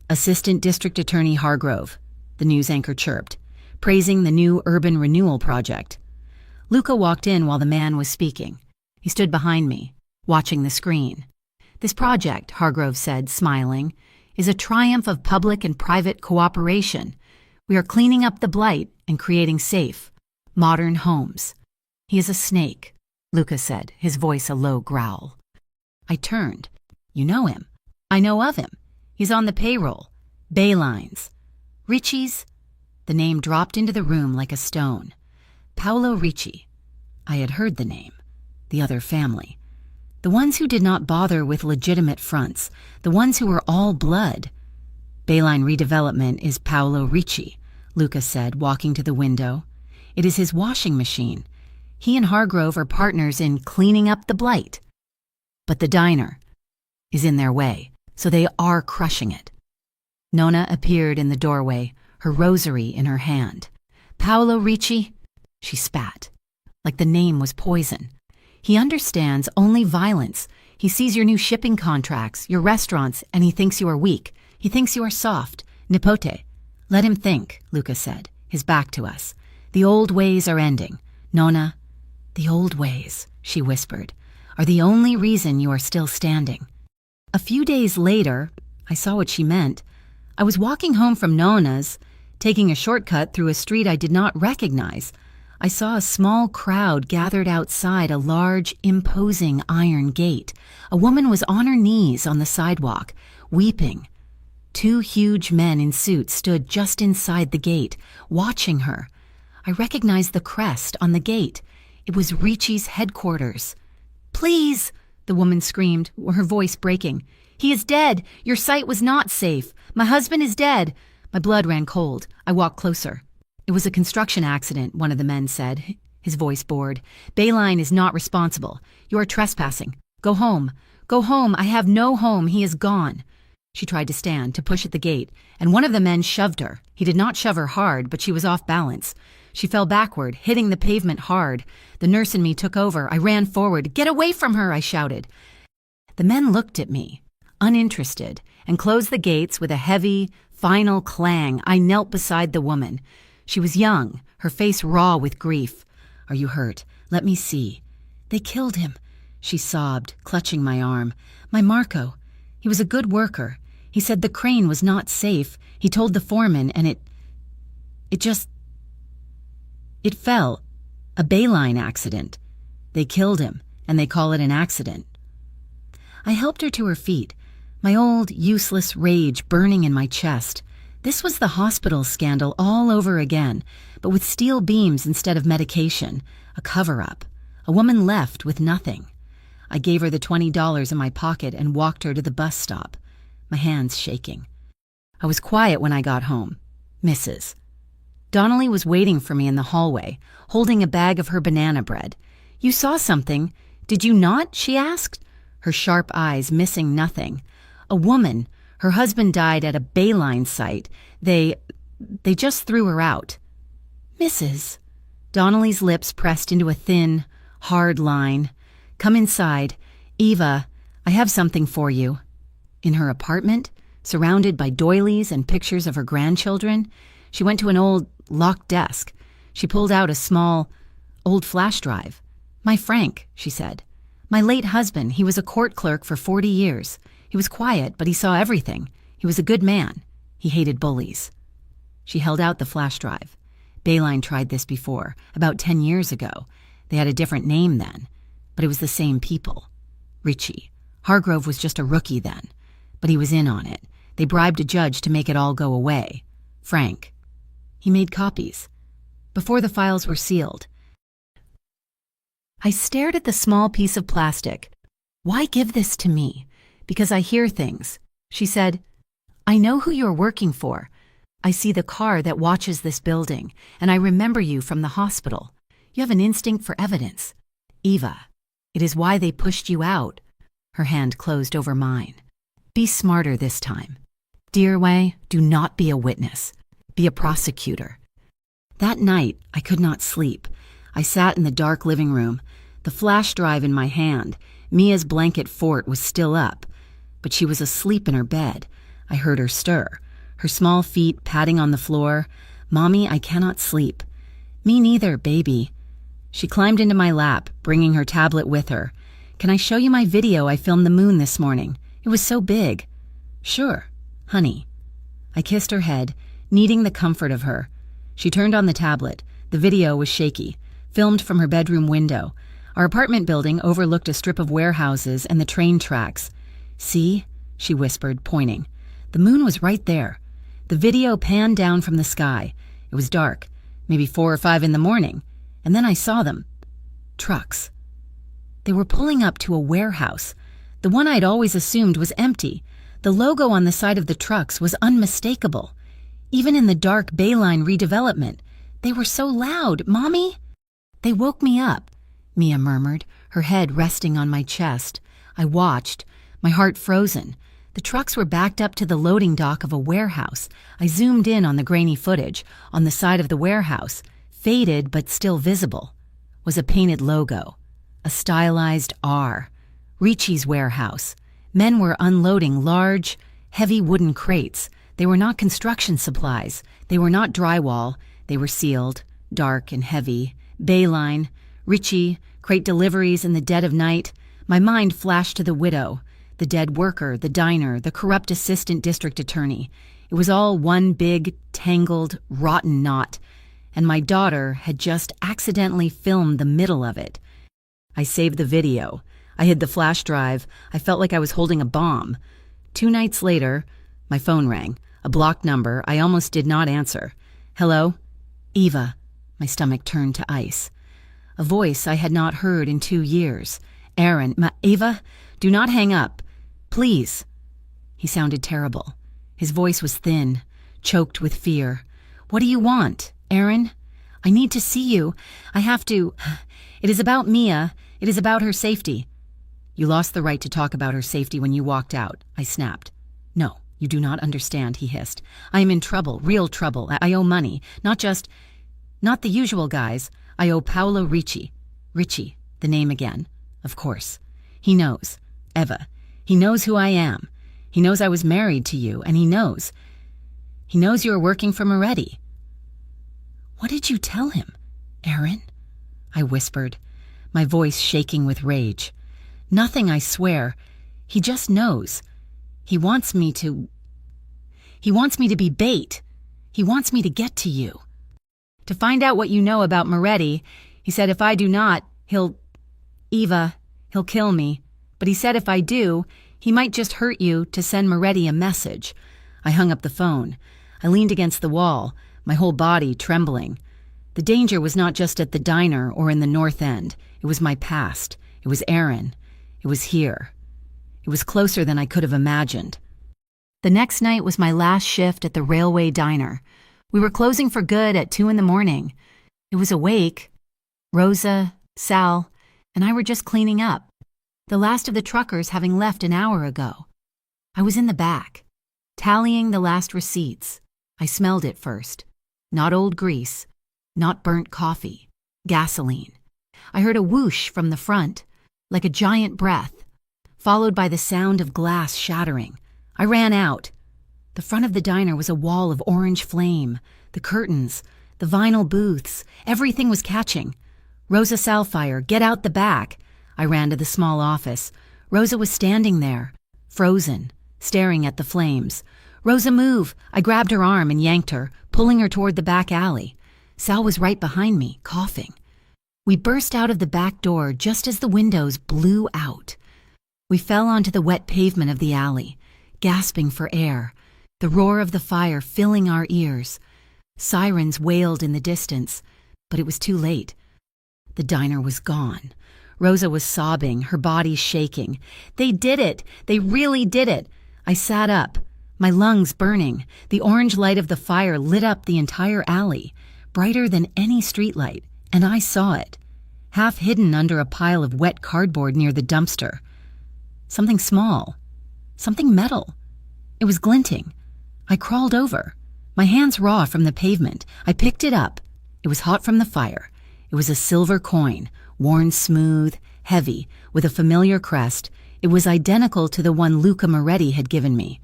"Assistant District Attorney Hargrove," the news anchor chirped, praising the new urban renewal project. Luca walked in while the man was speaking. He stood behind me, watching the screen. "This project," Hargrove said, smiling, "is a triumph of public and private cooperation. We are cleaning up the blight and creating safe, modern homes." "He is a snake," Luca said, his voice a low growl. I turned. "You know him." "I know of him. He's on the payroll. Baylines. Ricci's." The name dropped into the room like a stone. Paolo Ricci. I had heard the name. The other family. The ones who did not bother with legitimate fronts. The ones who were all blood. "Bayline Redevelopment is Paolo Ricci," Luca said, walking to the window. "It is his washing machine. He and Hargrove are partners in cleaning up the blight. But the diner is in their way, so they are crushing it." Nona appeared in the doorway, her rosary in her hand. "Paolo Ricci," she spat, like the name was poison. "He understands only violence. He sees your new shipping contracts, your restaurants, and he thinks you are weak. He thinks you are soft. Nipote." "Let him think," Luca said, his back to us. "The old ways are ending. Nona, the old ways," she whispered, "are the only reason you are still standing." A few days later, I saw what she meant. I was walking home from Nona's, taking a shortcut through a street I did not recognize. I saw a small crowd gathered outside a large, imposing iron gate. A woman was on her knees on the sidewalk, weeping. Two huge men in suits stood just inside the gate, watching her. I recognized the crest on the gate. It was Ricci's headquarters. "Please," the woman screamed, her voice breaking. "He is dead. Your site was not safe. My husband is dead." My blood ran cold. I walked closer. "It was a construction accident," one of the men said, his voice bored. "Bayline is not responsible. You are trespassing. Go home. Go home. I have no home. He is gone." She tried to stand, to push at the gate, and one of the men shoved her. He did not shove her hard, but she was off balance. She fell backward, hitting the pavement hard. The nurse in me took over. I ran forward. "Get away from her," I shouted. The men looked at me, uninterested, and closed the gates with a heavy, final clang. I knelt beside the woman. She was young, her face raw with grief. "Are you hurt? Let me see." "They killed him," she sobbed, clutching my arm. "My Marco. He was a good worker. He said the crane was not safe. He told the foreman, and it It fell. A Bayline accident. They killed him, and they call it an accident. I helped her to her feet, my old, useless rage burning in my chest. This was the hospital scandal all over again, but with steel beams instead of medication, a cover-up. A woman left with nothing. I gave her the $20 in my pocket and walked her to the bus stop, my hands shaking. I was quiet when I got home. Mrs. Donnelly was waiting for me in the hallway, holding a bag of her banana bread. "You saw something, did you not?" she asked, her sharp eyes missing nothing. "A woman. Her husband died at a Bayline site. They just threw her out." "Mrs." Donnelly's lips pressed into a thin, hard line. "Come inside. Eva, I have something for you." In her apartment, surrounded by doilies and pictures of her grandchildren, she went to an old, locked desk. She pulled out a small, old flash drive. "My Frank," she said. "My late husband, he was a court clerk for 40 years. He was quiet, but he saw everything. He was a good man. He hated bullies." She held out the flash drive. Bayline tried this before, about 10 years ago. They had a different name then, but it was the same people. Richie. Hargrove was just a rookie then, but he was in on it. They bribed a judge to make it all go away. Frank. He made copies. Before the files were sealed. I stared at the small piece of plastic. "Why give this to me?" "Because I hear things." She said, "I know who you're working for. I see the car that watches this building, and I remember you from the hospital. You have an instinct for evidence. Eva, it is why they pushed you out." Her hand closed over mine. "Be smarter this time. Dear Way, do not be a witness. Be a prosecutor." That night, I could not sleep. I sat in the dark living room, the flash drive in my hand. Mia's blanket fort was still up, but she was asleep in her bed. I heard her stir, her small feet patting on the floor. "Mommy, I cannot sleep." "Me neither, baby." She climbed into my lap, bringing her tablet with her. "Can I show you my video I filmed the moon this morning? It was so big." "Sure, honey." I kissed her head, needing the comfort of her. She turned on the tablet. The video was shaky, filmed from her bedroom window. Our apartment building overlooked a strip of warehouses and the train tracks. "See?" she whispered, pointing. The moon was right there. The video panned down from the sky. It was dark, maybe 4 or 5 in the morning, and then I saw them. Trucks. They were pulling up to a warehouse. The one I'd always assumed was empty. The logo on the side of the trucks was unmistakable. Even in the dark Bayline redevelopment, they were so loud. "Mommy?" "They woke me up," Mia murmured, her head resting on my chest. I watched, my heart frozen. The trucks were backed up to the loading dock of a warehouse. I zoomed in on the grainy footage. On the side of the warehouse, faded but still visible, was a painted logo, a stylized R. Ricci's warehouse. Men were unloading large, heavy wooden crates. They were not construction supplies. They were not drywall. They were sealed, dark and heavy. Bayline, Ricci, crate deliveries in the dead of night. My mind flashed to the widow, the dead worker, the diner, the corrupt assistant district attorney. It was all one big, tangled, rotten knot, and my daughter had just accidentally filmed the middle of it. I saved the video. I hid the flash drive. I felt like I was holding a bomb. 2 nights later, my phone rang. A blocked number. I almost did not answer. "Hello?" "Eva." My stomach turned to ice. A voice I had not heard in 2 years. "Aaron, Eva, do not hang up. Please." He sounded terrible. His voice was thin, choked with fear. "What do you want, Aaron? I need to see you. I have to. It is about Mia. It is about her safety." "You lost the right to talk about her safety when you walked out," I snapped. "No, you do not understand," he hissed. "I am in trouble, real trouble. I owe money. Not the usual guys. I owe Paolo Ricci." Ricci, the name again. Of course. He knows. Eva. He knows who I am. He knows I was married to you, and he knows. He knows you are working for Moretti. "What did you tell him, Aaron?" I whispered, my voice shaking with rage. "Nothing, I swear. He just knows. He wants me to be bait. He wants me to get to you." to find out what you know about Moretti. He said if I do not, he'll kill me. But he said if I do, he might just hurt you to send Moretti a message. I hung up the phone. I leaned against the wall, my whole body trembling. The danger was not just at the diner or in the North End. It was my past. It was Aaron. It was here. It was closer than I could have imagined. The next night was my last shift at the railway diner. We were closing for good at 2 a.m. It was awake. Rosa, Sal, and I were just cleaning up, the last of the truckers having left an hour ago. I was in the back, tallying the last receipts. I smelled it first. Not old grease, not burnt coffee, gasoline. I heard a whoosh from the front, like a giant breath, followed by the sound of glass shattering. I ran out. The front of the diner was a wall of orange flame. The curtains, the vinyl booths, everything was catching. Rosa Salfire, get out the back. I ran to the small office. Rosa was standing there, frozen, staring at the flames. Rosa, move! I grabbed her arm and yanked her, pulling her toward the back alley. Sal was right behind me, coughing. We burst out of the back door just as the windows blew out. We fell onto the wet pavement of the alley, gasping for air, the roar of the fire filling our ears. Sirens wailed in the distance, but it was too late. The diner was gone. Rosa was sobbing, her body shaking. They did it! They really did it! I sat up, my lungs burning. The orange light of the fire lit up the entire alley, brighter than any streetlight, and I saw it, half hidden under a pile of wet cardboard near the dumpster. Something small, something metal. It was glinting. I crawled over, my hands raw from the pavement. I picked it up. It was hot from the fire. It was a silver coin, worn smooth, heavy, with a familiar crest. It was identical to the one Luca Moretti had given me.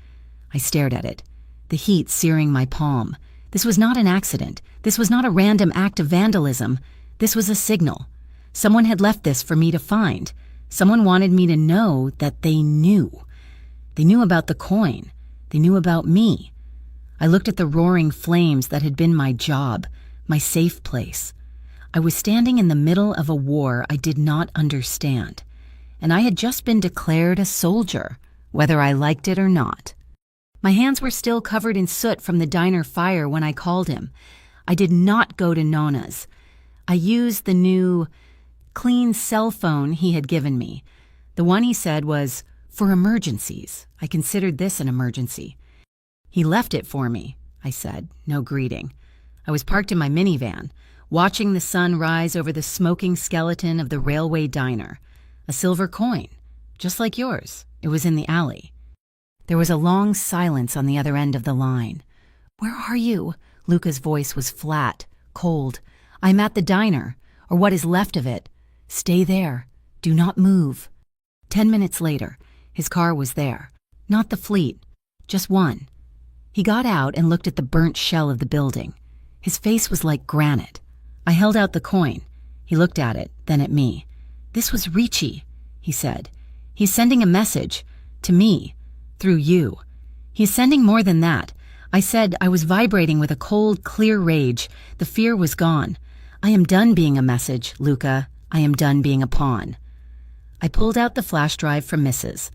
I stared at it, the heat searing my palm. This was not an accident. This was not a random act of vandalism. This was a signal. Someone had left this for me to find. Someone wanted me to know that they knew. They knew about the coin. They knew about me. I looked at the roaring flames that had been my job, my safe place. I was standing in the middle of a war I did not understand, and I had just been declared a soldier, whether I liked it or not. My hands were still covered in soot from the diner fire when I called him. I did not go to Nona's. I used the new, clean cell phone he had given me. The one he said was for emergencies. I considered this an emergency. He left it for me, I said, no greeting. I was parked in my minivan, watching the sun rise over the smoking skeleton of the railway diner. A silver coin, just like yours. It was in the alley. There was a long silence on the other end of the line. Where are you? Luca's voice was flat, cold. I'm at the diner, or what is left of it. Stay there. Do not move. 10 minutes later, his car was there. Not the fleet, just one. He got out and looked at the burnt shell of the building. His face was like granite. I held out the coin. He looked at it, then at me. This was Ricci, he said. He's sending a message. To me. Through you. He's sending more than that. I said I was vibrating with a cold, clear rage. The fear was gone. I am done being a message, Luca. I am done being a pawn. I pulled out the flash drive from Mrs.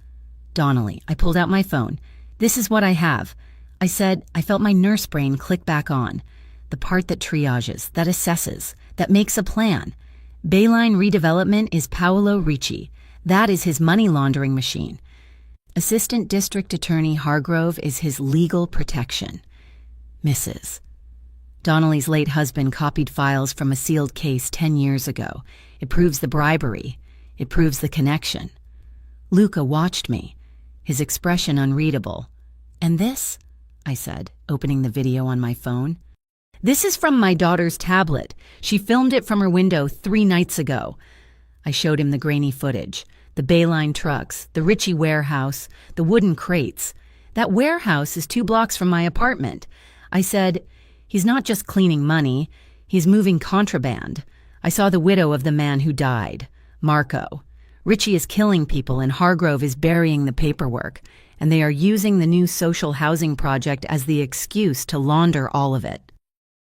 Donnelly. I pulled out my phone. This is what I have. I said I felt my nurse brain click back on. The part that triages, that assesses, that makes a plan. Bayline redevelopment is Paolo Ricci. That is his money laundering machine. Assistant District Attorney Hargrove is his legal protection. Mrs. Donnelly's late husband copied files from a sealed case 10 years ago. It proves the bribery. It proves the connection. Luca watched me, his expression unreadable. And this? I said, opening the video on my phone. This is from my daughter's tablet. She filmed it from her window 3 nights ago. I showed him the grainy footage, the Bayline trucks, the Ritchie warehouse, the wooden crates. That warehouse is 2 blocks from my apartment. I said, he's not just cleaning money, he's moving contraband. I saw the widow of the man who died, Marco. Ritchie is killing people and Hargrove is burying the paperwork, and they are using the new social housing project as the excuse to launder all of it.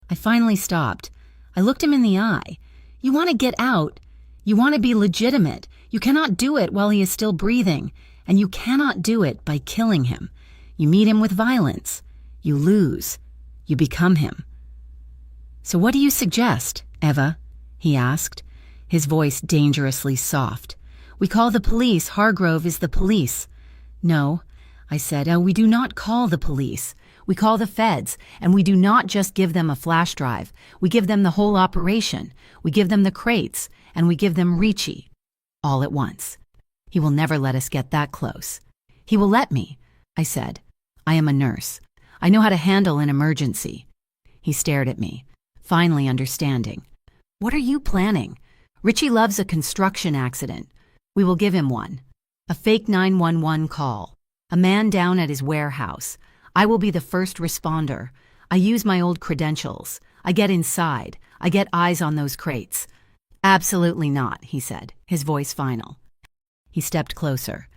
I finally stopped. I looked him in the eye. You want to get out. You want to be legitimate. You cannot do it while he is still breathing, and you cannot do it by killing him. You meet him with violence. You lose. You become him. So what do you suggest, Eva? He asked, his voice dangerously soft. We call the police. Hargrove is the police. No, I said, we do not call the police. We call the feds, and we do not just give them a flash drive. We give them the whole operation. We give them the crates, and we give them Ricci. All at once. He will never let us get that close. He will let me, I said. I am a nurse. I know how to handle an emergency. He stared at me, finally understanding. What are you planning? Ricci loves a construction accident. We will give him one. A fake 911 call. A man down at his warehouse. I will be the first responder. I use my old credentials. I get inside. I get eyes on those crates. Absolutely not, he said, his voice final. He stepped closer.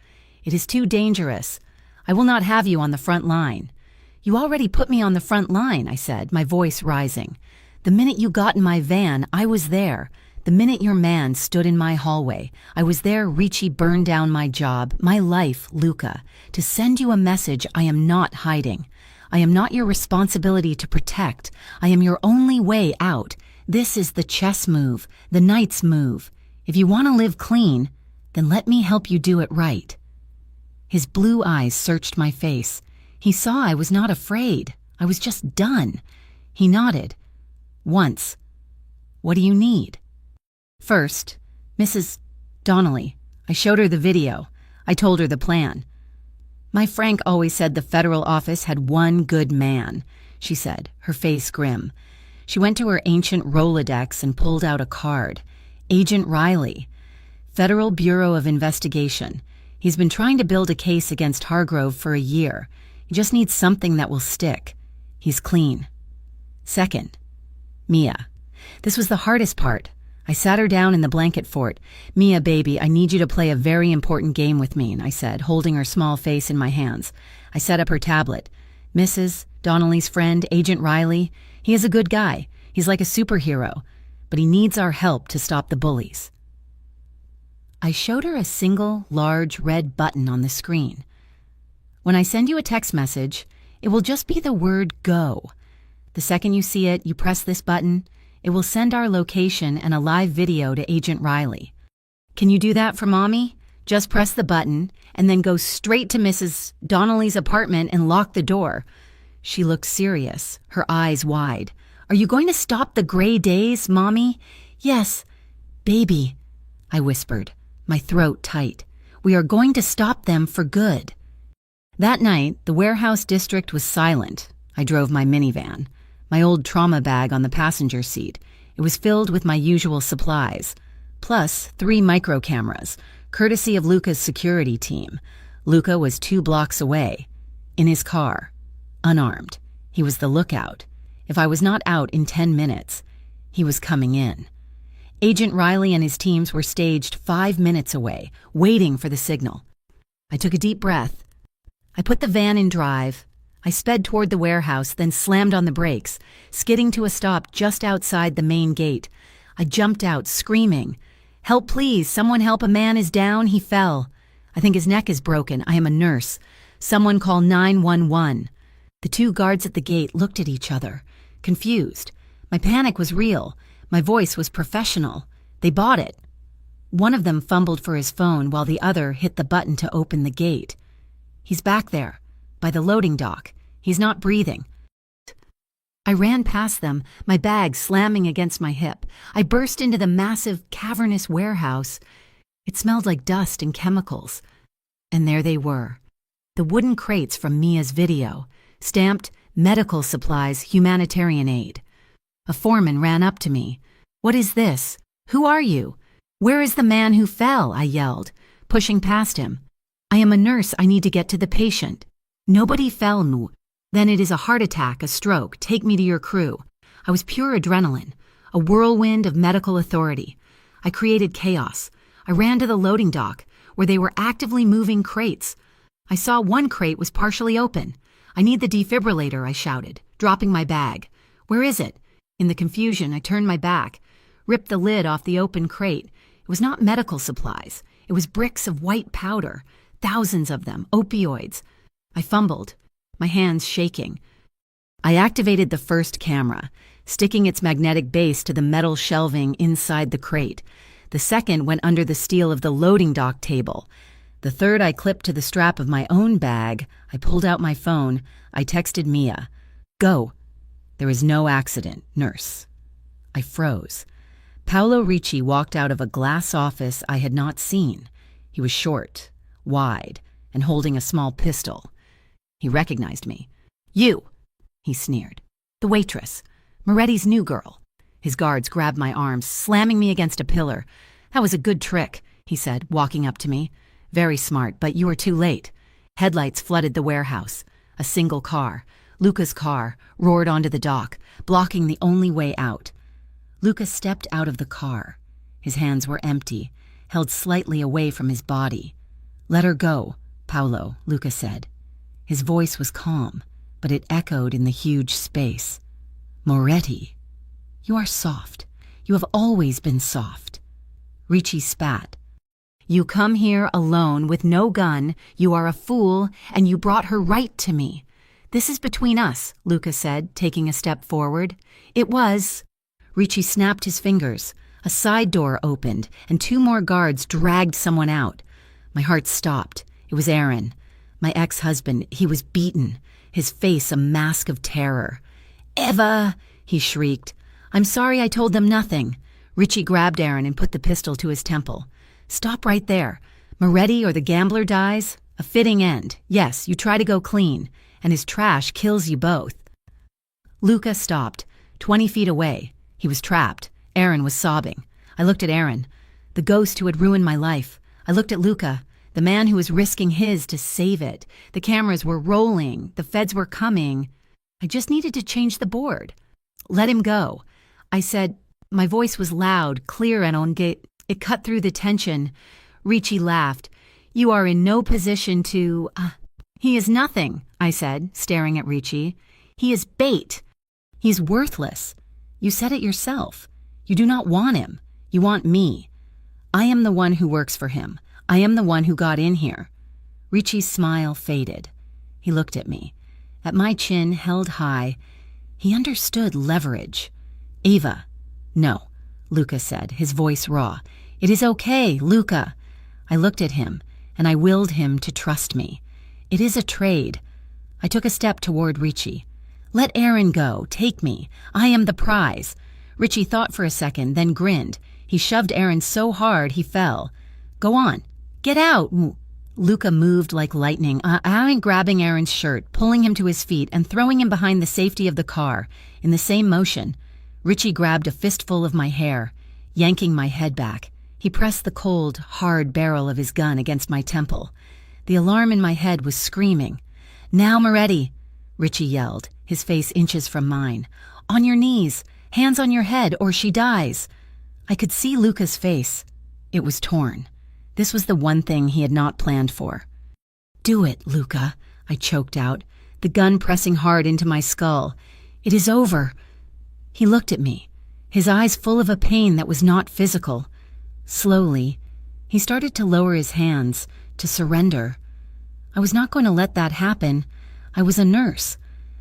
It is too dangerous. I will not have you on the front line. You already put me on the front line, I said, my voice rising. The minute you got in my van, I was there. The minute your man stood in my hallway, I was there. Ricci burned down my job, my life, Luca, to send you a message I am not hiding. I am not your responsibility to protect. I am your only way out. This is the chess move, the knight's move. If you want to live clean, then let me help you do it right. His blue eyes searched my face. He saw I was not afraid. I was just done. He nodded. Once. What do you need? First, Mrs. Donnelly. I showed her the video. I told her the plan. My Frank always said the federal office had one good man, she said, her face grim. She went to her ancient Rolodex and pulled out a card. Agent Riley. Federal Bureau of Investigation. He's been trying to build a case against Hargrove for a year. He just needs something that will stick. He's clean. Second, Mia. This was the hardest part. I sat her down in the blanket fort. Mia, baby, I need you to play a very important game with me, I said, holding her small face in my hands. I set up her tablet. Mrs. Donnelly's friend, Agent Riley, he is a good guy. He's like a superhero, but he needs our help to stop the bullies. I showed her a single, large red button on the screen. When I send you a text message, it will just be the word go. The second you see it, you press this button. It will send our location and a live video to Agent Riley. Can you do that for Mommy? Just press the button and then go straight to Mrs. Donnelly's apartment and lock the door. She looked serious, her eyes wide. Are you going to stop the gray days, Mommy? Yes, baby, I whispered, my throat tight. We are going to stop them for good. That night, the warehouse district was silent. I drove my minivan. My old trauma bag on the passenger seat. It was filled with my usual supplies, plus 3 micro cameras, courtesy of Luca's security team. Luca was 2 blocks away, in his car, unarmed. He was the lookout. If I was not out in 10 minutes, he was coming in. Agent Riley and his teams were staged 5 minutes away, waiting for the signal. I took a deep breath. I put the van in drive. I sped toward the warehouse, then slammed on the brakes, skidding to a stop just outside the main gate. I jumped out, screaming, "Help, please! Someone help! A man is down! He fell! I think his neck is broken. I am a nurse. Someone call 911. The 2 guards at the gate looked at each other, confused. My panic was real. My voice was professional. They bought it. One of them fumbled for his phone while the other hit the button to open the gate. He's back there. By the loading dock. He's not breathing. I ran past them, my bag slamming against my hip. I burst into the massive, cavernous warehouse. It smelled like dust and chemicals. And there they were. The wooden crates from Mia's video, stamped medical supplies, humanitarian aid. A foreman ran up to me. What is this? Who are you? Where is the man who fell? I yelled, pushing past him. I am a nurse. I need to get to the patient. Nobody fell, no. Then it is a heart attack, a stroke. Take me to your crew. I was pure adrenaline, a whirlwind of medical authority. I created chaos. I ran to the loading dock, where they were actively moving crates. I saw one crate was partially open. I need the defibrillator, I shouted, dropping my bag. Where is it? In the confusion, I turned my back, ripped the lid off the open crate. It was not medical supplies. It was bricks of white powder, thousands of them, opioids. I fumbled, my hands shaking. I activated the first camera, sticking its magnetic base to the metal shelving inside the crate. The second went under the steel of the loading dock table. The third I clipped to the strap of my own bag. I pulled out my phone. I texted Mia. "Go. There is no accident, nurse." I froze. Paolo Ricci walked out of a glass office I had not seen. He was short, wide, and holding a small pistol. He recognized me. "You," he sneered. "The waitress. Moretti's new girl." His guards grabbed my arms, slamming me against a pillar. "That was a good trick," he said, walking up to me. "Very smart, but you were too late." Headlights flooded the warehouse. A single car, Luca's car, roared onto the dock, blocking the only way out. Luca stepped out of the car. His hands were empty, held slightly away from his body. "Let her go, Paolo," Luca said. His voice was calm, but it echoed in the huge space. "Moretti, you are soft. You have always been soft." Ricci spat. "You come here alone with no gun, you are a fool, and you brought her right to me." "This is between us," Luca said, taking a step forward. "It was." Ricci snapped his fingers. A side door opened, and 2 more guards dragged someone out. My heart stopped. It was Aaron. My ex-husband. He was beaten, his face a mask of terror. "Eva!" he shrieked. "I'm sorry I told them nothing." Ricci grabbed Aaron and put the pistol to his temple. "Stop right there. Moretti or the gambler dies? A fitting end. Yes, you try to go clean, and his trash kills you both." Luca stopped, 20 feet away. He was trapped. Aaron was sobbing. I looked at Aaron, the ghost who had ruined my life. I looked at Luca, the man who was risking his to save it. The cameras were rolling. The feds were coming. I just needed to change the board. "Let him go," I said. My voice was loud, clear, and it cut through the tension. Ricci laughed. "You are in no position to—" "He is nothing," I said, staring at Ricci. "He is bait. He's worthless. You said it yourself. You do not want him. You want me. I am the one who works for him. I am the one who got in here." Ricci's smile faded. He looked at me. At my chin held high, he understood leverage. "Eva." "No," Luca said, his voice raw. "It is okay, Luca." I looked at him, and I willed him to trust me. "It is a trade." I took a step toward Ricci. "Let Aaron go. Take me. I am the prize." Ricci thought for a second, then grinned. He shoved Aaron so hard he fell. "Go on. Get out." Luca moved like lightning, grabbing Aaron's shirt, pulling him to his feet, and throwing him behind the safety of the car. In the same motion, Ricci grabbed a fistful of my hair, yanking my head back. He pressed the cold, hard barrel of his gun against my temple. The alarm in my head was screaming. "Now, Moretti," Ricci yelled, his face inches from mine. "On your knees, hands on your head, or she dies." I could see Luca's face. It was torn. This was the one thing he had not planned for. "Do it, Luca," I choked out, the gun pressing hard into my skull. "It is over." He looked at me, his eyes full of a pain that was not physical. Slowly, he started to lower his hands, to surrender. I was not going to let that happen. I was a nurse.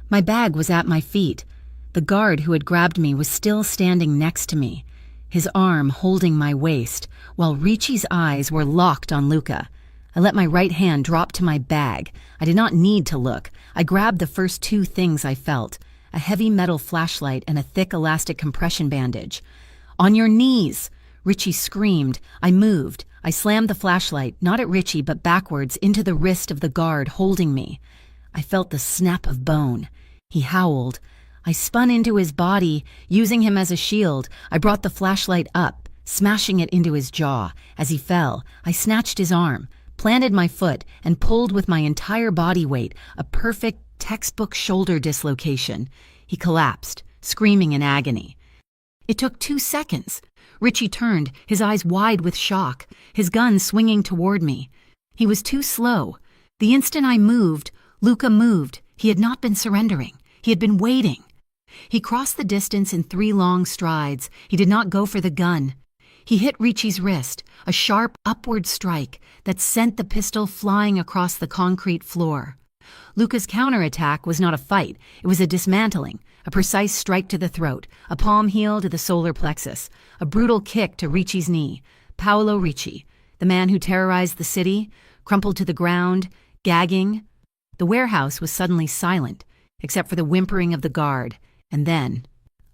My bag was at my feet. The guard who had grabbed me was still standing next to me, his arm holding my waist, while Ricci's eyes were locked on Luca. I let my right hand drop to my bag. I did not need to look. I grabbed the first 2 things I felt, a heavy metal flashlight and a thick elastic compression bandage. "On your knees!" Ricci screamed. I moved. I slammed the flashlight, not at Ricci, but backwards into the wrist of the guard holding me. I felt the snap of bone. He howled. I spun into his body, using him as a shield. I brought the flashlight up, smashing it into his jaw. As he fell, I snatched his arm, planted my foot, and pulled with my entire body weight, a perfect textbook shoulder dislocation. He collapsed, screaming in agony. It took 2 seconds. Ricci turned, his eyes wide with shock, his gun swinging toward me. He was too slow. The instant I moved, Luca moved. He had not been surrendering. He had been waiting. He crossed the distance in 3 long strides. He did not go for the gun. He hit Ricci's wrist, a sharp upward strike that sent the pistol flying across the concrete floor. Luca's counterattack was not a fight. It was a dismantling, a precise strike to the throat, a palm heel to the solar plexus, a brutal kick to Ricci's knee. Paolo Ricci, the man who terrorized the city, crumpled to the ground, gagging. The warehouse was suddenly silent, except for the whimpering of the guard, and then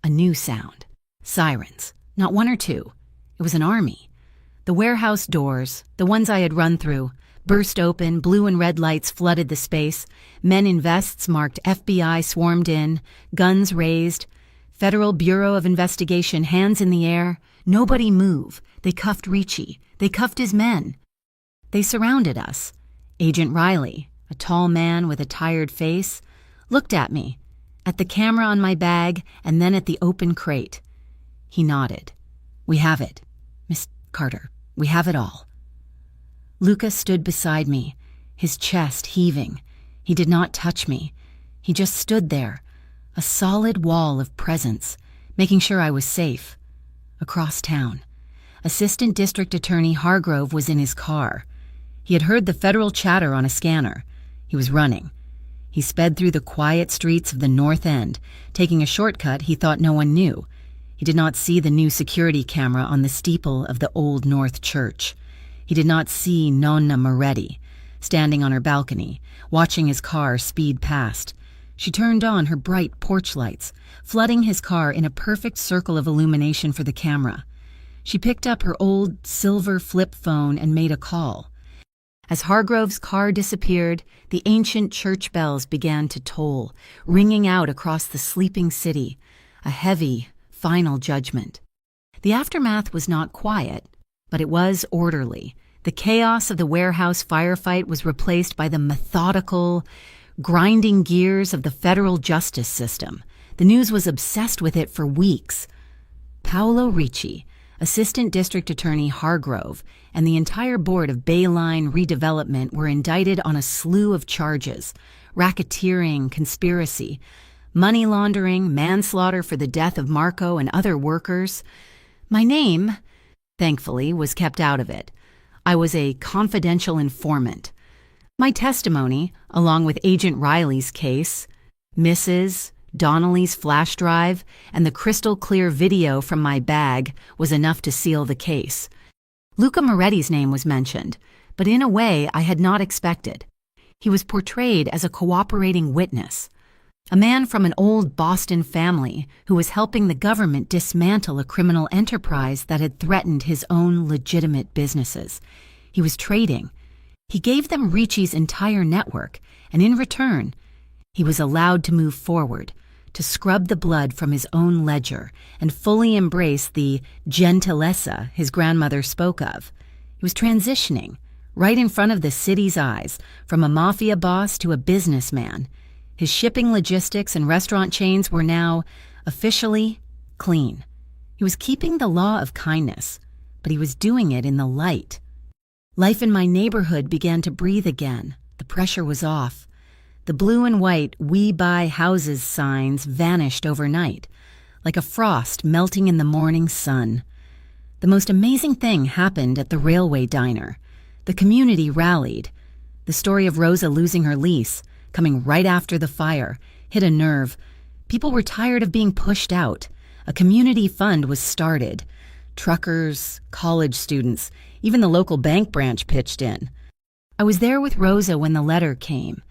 a new sound. Sirens. Not 1 or 2. It was an army. The warehouse doors, the ones I had run through, burst open, blue and red lights flooded the space. Men in vests marked FBI swarmed in, guns raised. Federal Bureau of Investigation, hands in the air. Nobody move. They cuffed Ricci. They cuffed his men. They surrounded us. Agent Riley, a tall man with a tired face, looked at me, at the camera on my bag, and then at the open crate. He nodded. "We have it, Miss Carter. We have it all." Luca stood beside me, his chest heaving. He did not touch me. He just stood there, a solid wall of presence, making sure I was safe. Across town, Assistant District Attorney Hargrove was in his car. He had heard the federal chatter on a scanner. He was running. He sped through the quiet streets of the North End, taking a shortcut he thought no one knew. He did not see the new security camera on the steeple of the Old North Church. He did not see Nonna Moretti, standing on her balcony, watching his car speed past. She turned on her bright porch lights, flooding his car in a perfect circle of illumination for the camera. She picked up her old silver flip phone and made a call. As Hargrove's car disappeared, the ancient church bells began to toll, ringing out across the sleeping city, a heavy, final judgment. The aftermath was not quiet, but it was orderly. The chaos of the warehouse firefight was replaced by the methodical, grinding gears of the federal justice system. The news was obsessed with it for weeks. Paolo Ricci, Assistant District Attorney Hargrove, and the entire board of Bayline redevelopment were indicted on a slew of charges: racketeering, conspiracy, money laundering, manslaughter for the death of Marco and other workers. My name, thankfully, was kept out of it. I was a confidential informant. My testimony, along with Agent Riley's case, Mrs. Donnelly's flash drive, and the crystal-clear video from my bag, was enough to seal the case. Luca Moretti's name was mentioned, but in a way I had not expected. He was portrayed as a cooperating witness, a man from an old Boston family who was helping the government dismantle a criminal enterprise that had threatened his own legitimate businesses. He was trading. He gave them Ricci's entire network, and in return, he was allowed to move forward, to scrub the blood from his own ledger and fully embrace the gentilezza his grandmother spoke of. He was transitioning, right in front of the city's eyes, from a mafia boss to a businessman. His shipping logistics and restaurant chains were now officially clean. He was keeping the law of kindness, but he was doing it in the light. Life in my neighborhood began to breathe again. The pressure was off. The blue and white "We Buy Houses" signs vanished overnight, like a frost melting in the morning sun. The most amazing thing happened at the railway diner. The community rallied. The story of Rosa losing her lease, coming right after the fire, hit a nerve. People were tired of being pushed out. A community fund was started. Truckers, college students, even the local bank branch pitched in. I was there with Rosa when the letter came.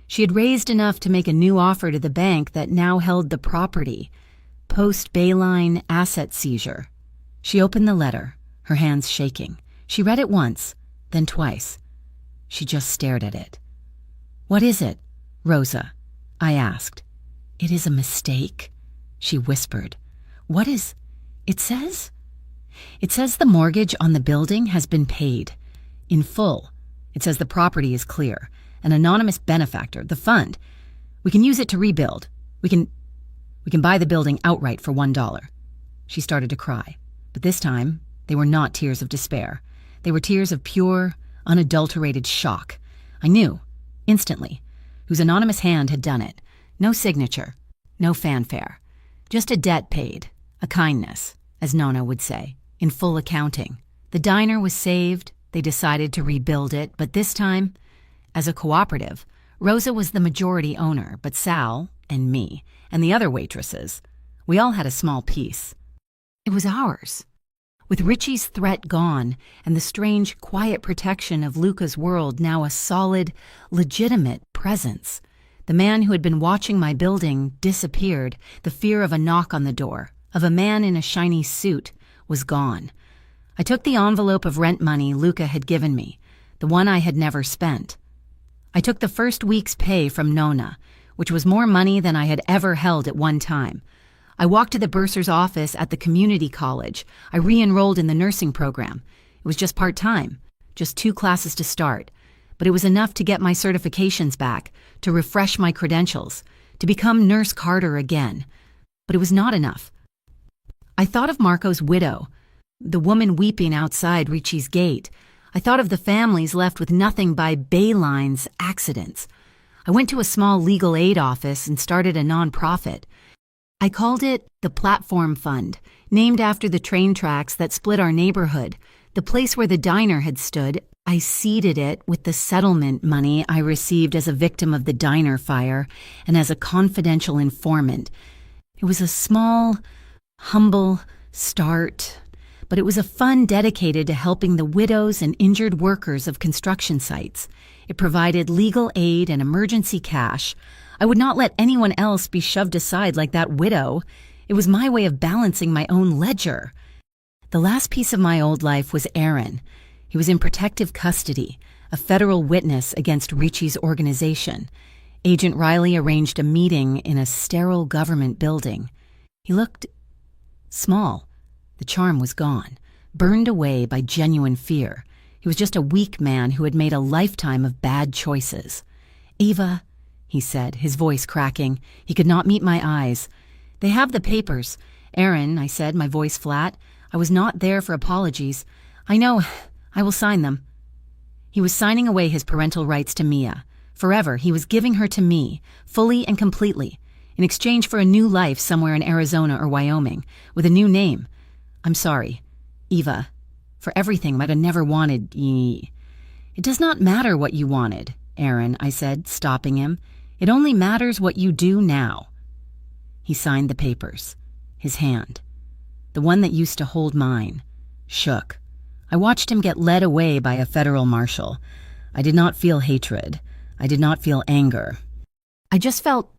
She had raised enough to make a new offer to the bank that now held the property, post-Bayline asset seizure. She opened the letter, her hands shaking. She read it once, then twice. She just stared at it. "What is it, Rosa?" I asked. "It is a mistake," she whispered. "What is... it says?" "It says the mortgage on the building has been paid. In full. It says the property is clear. An anonymous benefactor, the fund. We can use it to rebuild. We can buy the building outright for $1. She started to cry, but this time they were not tears of despair. They were tears of pure, unadulterated shock. I knew, instantly, whose anonymous hand had done it. No signature, no fanfare. Just a debt paid, a kindness, as Nona would say, in full accounting. The diner was saved, they decided to rebuild it, but this time, as a cooperative, Rosa was the majority owner, but Sal, and me, and the other waitresses, we all had a small piece. It was ours. With Richie's threat gone, and the strange, quiet protection of Luca's world now a solid, legitimate presence, the man who had been watching my building disappeared. The fear of a knock on the door, of a man in a shiny suit, was gone. I took the envelope of rent money Luca had given me, the one I had never spent. I took the first week's pay from Nona, which was more money than I had ever held at one time. I walked to the bursar's office at the community college. I re-enrolled in the nursing program. It was just part-time, just 2 classes to start, but it was enough to get my certifications back, to refresh my credentials, to become Nurse Carter again. But it was not enough. I thought of Marco's widow, the woman weeping outside Ricci's gate. I thought of the families left with nothing by Bayline's accidents. I went to a small legal aid office and started a non-profit. I called it the Platform Fund, named after the train tracks that split our neighborhood. The place where the diner had stood, I seeded it with the settlement money I received as a victim of the diner fire and as a confidential informant. It was a small, humble start, but it was a fund dedicated to helping the widows and injured workers of construction sites. It provided legal aid and emergency cash. I would not let anyone else be shoved aside like that widow. It was my way of balancing my own ledger. The last piece of my old life was Aaron. He was in protective custody, a federal witness against Ricci's organization. Agent Riley arranged a meeting in a sterile government building. He looked small. The charm was gone, burned away by genuine fear. He was just a weak man who had made a lifetime of bad choices. "Eva," he said, his voice cracking. He could not meet my eyes. "They have the papers." "Aaron," I said, my voice flat. I was not there for apologies. "I know. I will sign them." He was signing away his parental rights to Mia. Forever, he was giving her to me, fully and completely, in exchange for a new life somewhere in Arizona or Wyoming, with a new name. "I'm sorry, Eva, for everything but I never wanted ye." "It does not matter what you wanted, Aaron," I said, stopping him. "It only matters what you do now." He signed the papers. His hand, the one that used to hold mine, shook. I watched him get led away by a federal marshal. I did not feel hatred. I did not feel anger. I just felt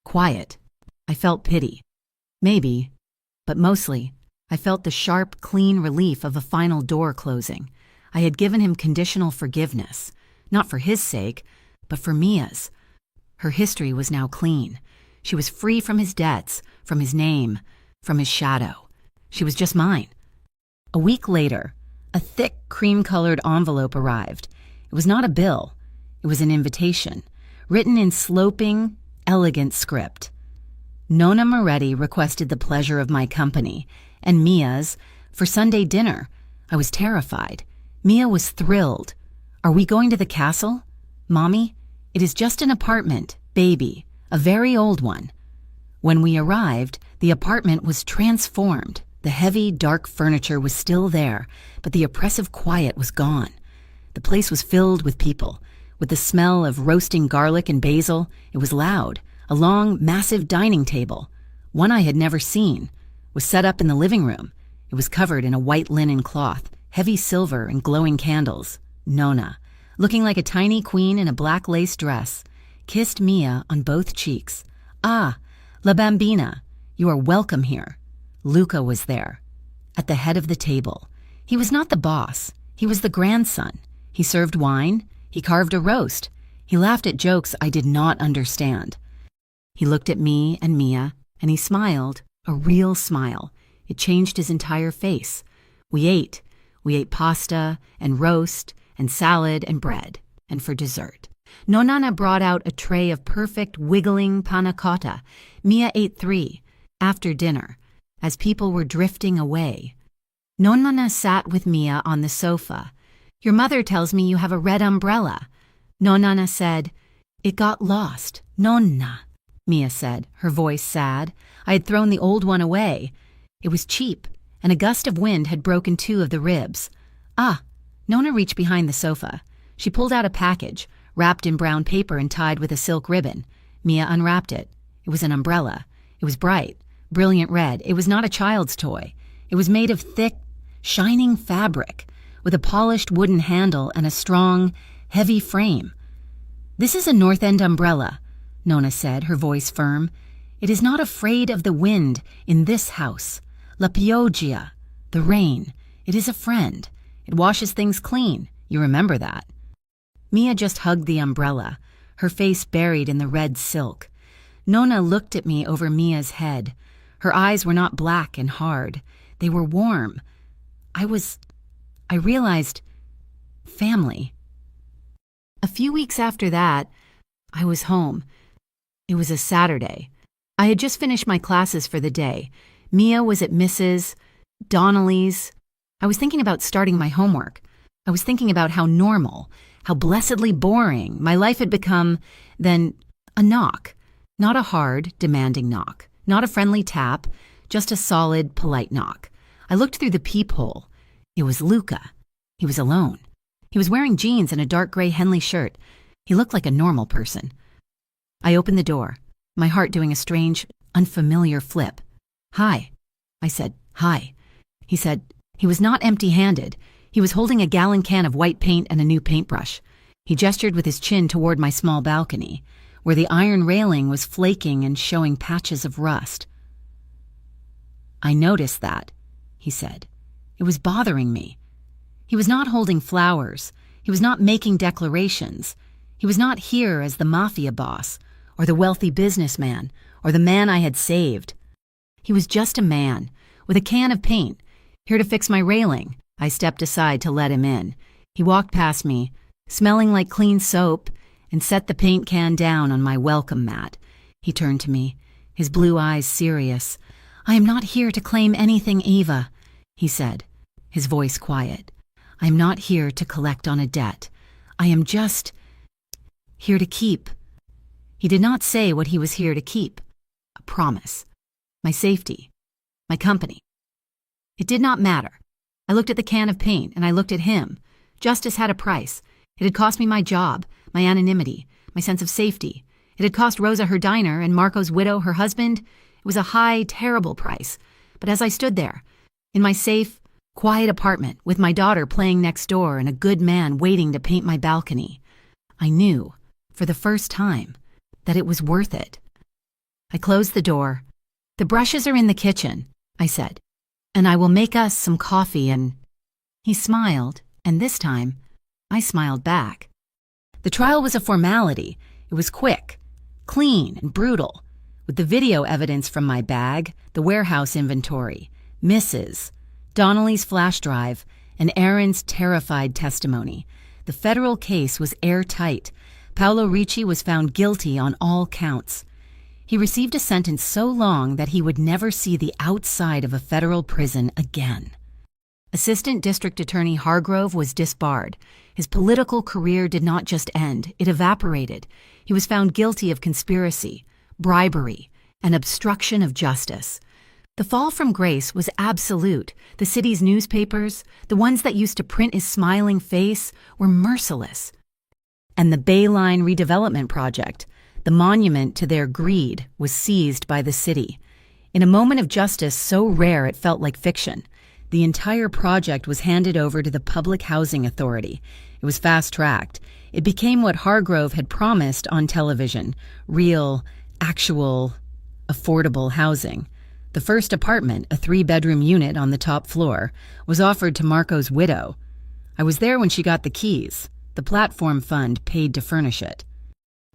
quiet. I felt pity. Maybe, but mostly, I felt the sharp, clean relief of a final door closing. I had given him conditional forgiveness, not for his sake, but for Mia's. Her history was now clean. She was free from his debts, from his name, from his shadow. She was just mine. A week later, a thick, cream-colored envelope arrived. It was not a bill. It was an invitation, written in sloping, elegant script. Nona Moretti requested the pleasure of my company, and Mia's, for Sunday dinner. I was terrified. Mia was thrilled. "Are we going to the castle? Mommy? It is just an apartment, baby, a very old one." When we arrived, the apartment was transformed. The heavy, dark furniture was still there, but the oppressive quiet was gone. The place was filled with people. With the smell of roasting garlic and basil, it was loud. A long, massive dining table, one I had never seen, was set up in the living room. It was covered in a white linen cloth, heavy silver and glowing candles. Nona, looking like a tiny queen in a black lace dress, kissed Mia on both cheeks. "Ah, La Bambina, you are welcome here." Luca was there, at the head of the table. He was not the boss. He was the grandson. He served wine. He carved a roast. He laughed at jokes I did not understand. He looked at me and Mia, and he smiled, a real smile. It changed his entire face. We ate. We ate pasta and roast and salad and bread. And for dessert, Nonna brought out a tray of perfect, wiggling panna cotta. Mia ate 3, after dinner, as people were drifting away. Nonna sat with Mia on the sofa. "Your mother tells me you have a red umbrella." Nonna said, "It got lost, Nonna." Mia said, her voice sad. I had thrown the old one away. It was cheap, and a gust of wind had broken 2 of the ribs. Ah! Nona reached behind the sofa. She pulled out a package, wrapped in brown paper and tied with a silk ribbon. Mia unwrapped it. It was an umbrella. It was bright, brilliant red. It was not a child's toy. It was made of thick, shining fabric, with a polished wooden handle and a strong, heavy frame. "This is a North End umbrella," Nona said, her voice firm. "It is not afraid of the wind in this house. La pioggia, the rain. It is a friend. It washes things clean. You remember that." Mia just hugged the umbrella, her face buried in the red silk. Nona looked at me over Mia's head. Her eyes were not black and hard. They were warm. I realized, family. A few weeks after that, I was home. It was a Saturday. I had just finished my classes for the day. Mia was at Mrs. Donnelly's. I was thinking about starting my homework. I was thinking about how normal, how blessedly boring my life had become. Then a knock. Not a hard, demanding knock. Not a friendly tap. Just a solid, polite knock. I looked through the peephole. It was Luca. He was alone. He was wearing jeans and a dark gray Henley shirt. He looked like a normal person. I opened the door, my heart doing a strange, unfamiliar flip. "Hi." I said, "Hi." He said, he was not empty-handed. He was holding a gallon can of white paint and a new paintbrush. He gestured with his chin toward my small balcony, where the iron railing was flaking and showing patches of rust. "I noticed that," he said. "It was bothering me." He was not holding flowers. He was not making declarations. He was not here as the Mafia boss, or the wealthy businessman, or the man I had saved. He was just a man, with a can of paint, here to fix my railing. I stepped aside to let him in. He walked past me, smelling like clean soap, and set the paint can down on my welcome mat. He turned to me, his blue eyes serious. "I am not here to claim anything, Eva," he said, his voice quiet. "I am not here to collect on a debt. I am just here to keep." He did not say what he was here to keep. A promise. My safety. My company. It did not matter. I looked at the can of paint, and I looked at him. Justice had a price. It had cost me my job, my anonymity, my sense of safety. It had cost Rosa her diner and Marco's widow her husband. It was a high, terrible price. But as I stood there, in my safe, quiet apartment, with my daughter playing next door and a good man waiting to paint my balcony, I knew, for the first time, that it was worth it. I closed the door. "The brushes are in the kitchen," I said, "and I will make us some coffee and—" He smiled, and this time, I smiled back. The trial was a formality. It was quick, clean, and brutal, with the video evidence from my bag, the warehouse inventory, Mrs. Donnelly's flash drive, and Aaron's terrified testimony. The federal case was airtight. Paolo Ricci was found guilty on all counts. He received a sentence so long that he would never see the outside of a federal prison again. Assistant District Attorney Hargrove was disbarred. His political career did not just end, it evaporated. He was found guilty of conspiracy, bribery, and obstruction of justice. The fall from grace was absolute. The city's newspapers, the ones that used to print his smiling face, were merciless. And the Bay Line redevelopment project, the monument to their greed, was seized by the city. In a moment of justice so rare it felt like fiction, the entire project was handed over to the Public Housing Authority. It was fast-tracked. It became what Hargrove had promised on television: real, actual, affordable housing. The first apartment, a 3-bedroom unit on the top floor, was offered to Marco's widow. I was there when she got the keys. The platform fund paid to furnish it.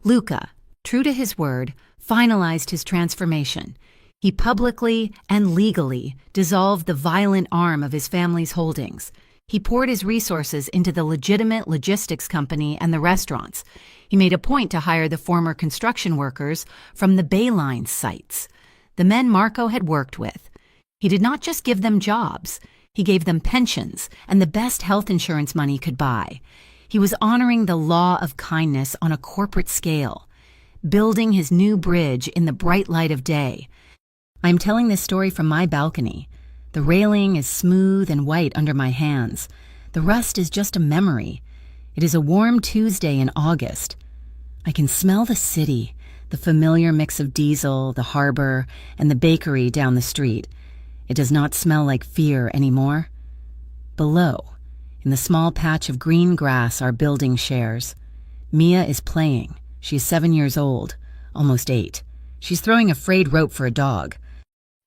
Luca, true to his word, finalized his transformation. He publicly and legally dissolved the violent arm of his family's holdings. He poured his resources into the legitimate logistics company and the restaurants. He made a point to hire the former construction workers from the Bay Line sites, the men Marco had worked with. He did not just give them jobs. He gave them pensions and the best health insurance money could buy. He was honoring the law of kindness on a corporate scale. building his new bridge in the bright light of day. I am telling this story from my balcony. The railing is smooth and white under my hands. The rust is just a memory. It is a warm Tuesday in August. I can smell the city, the familiar mix of diesel, the harbor, and the bakery down the street. It does not smell like fear anymore. Below, in the small patch of green grass our building shares, Mia is playing. She is 7 years old, almost 8. She's throwing a frayed rope for a dog.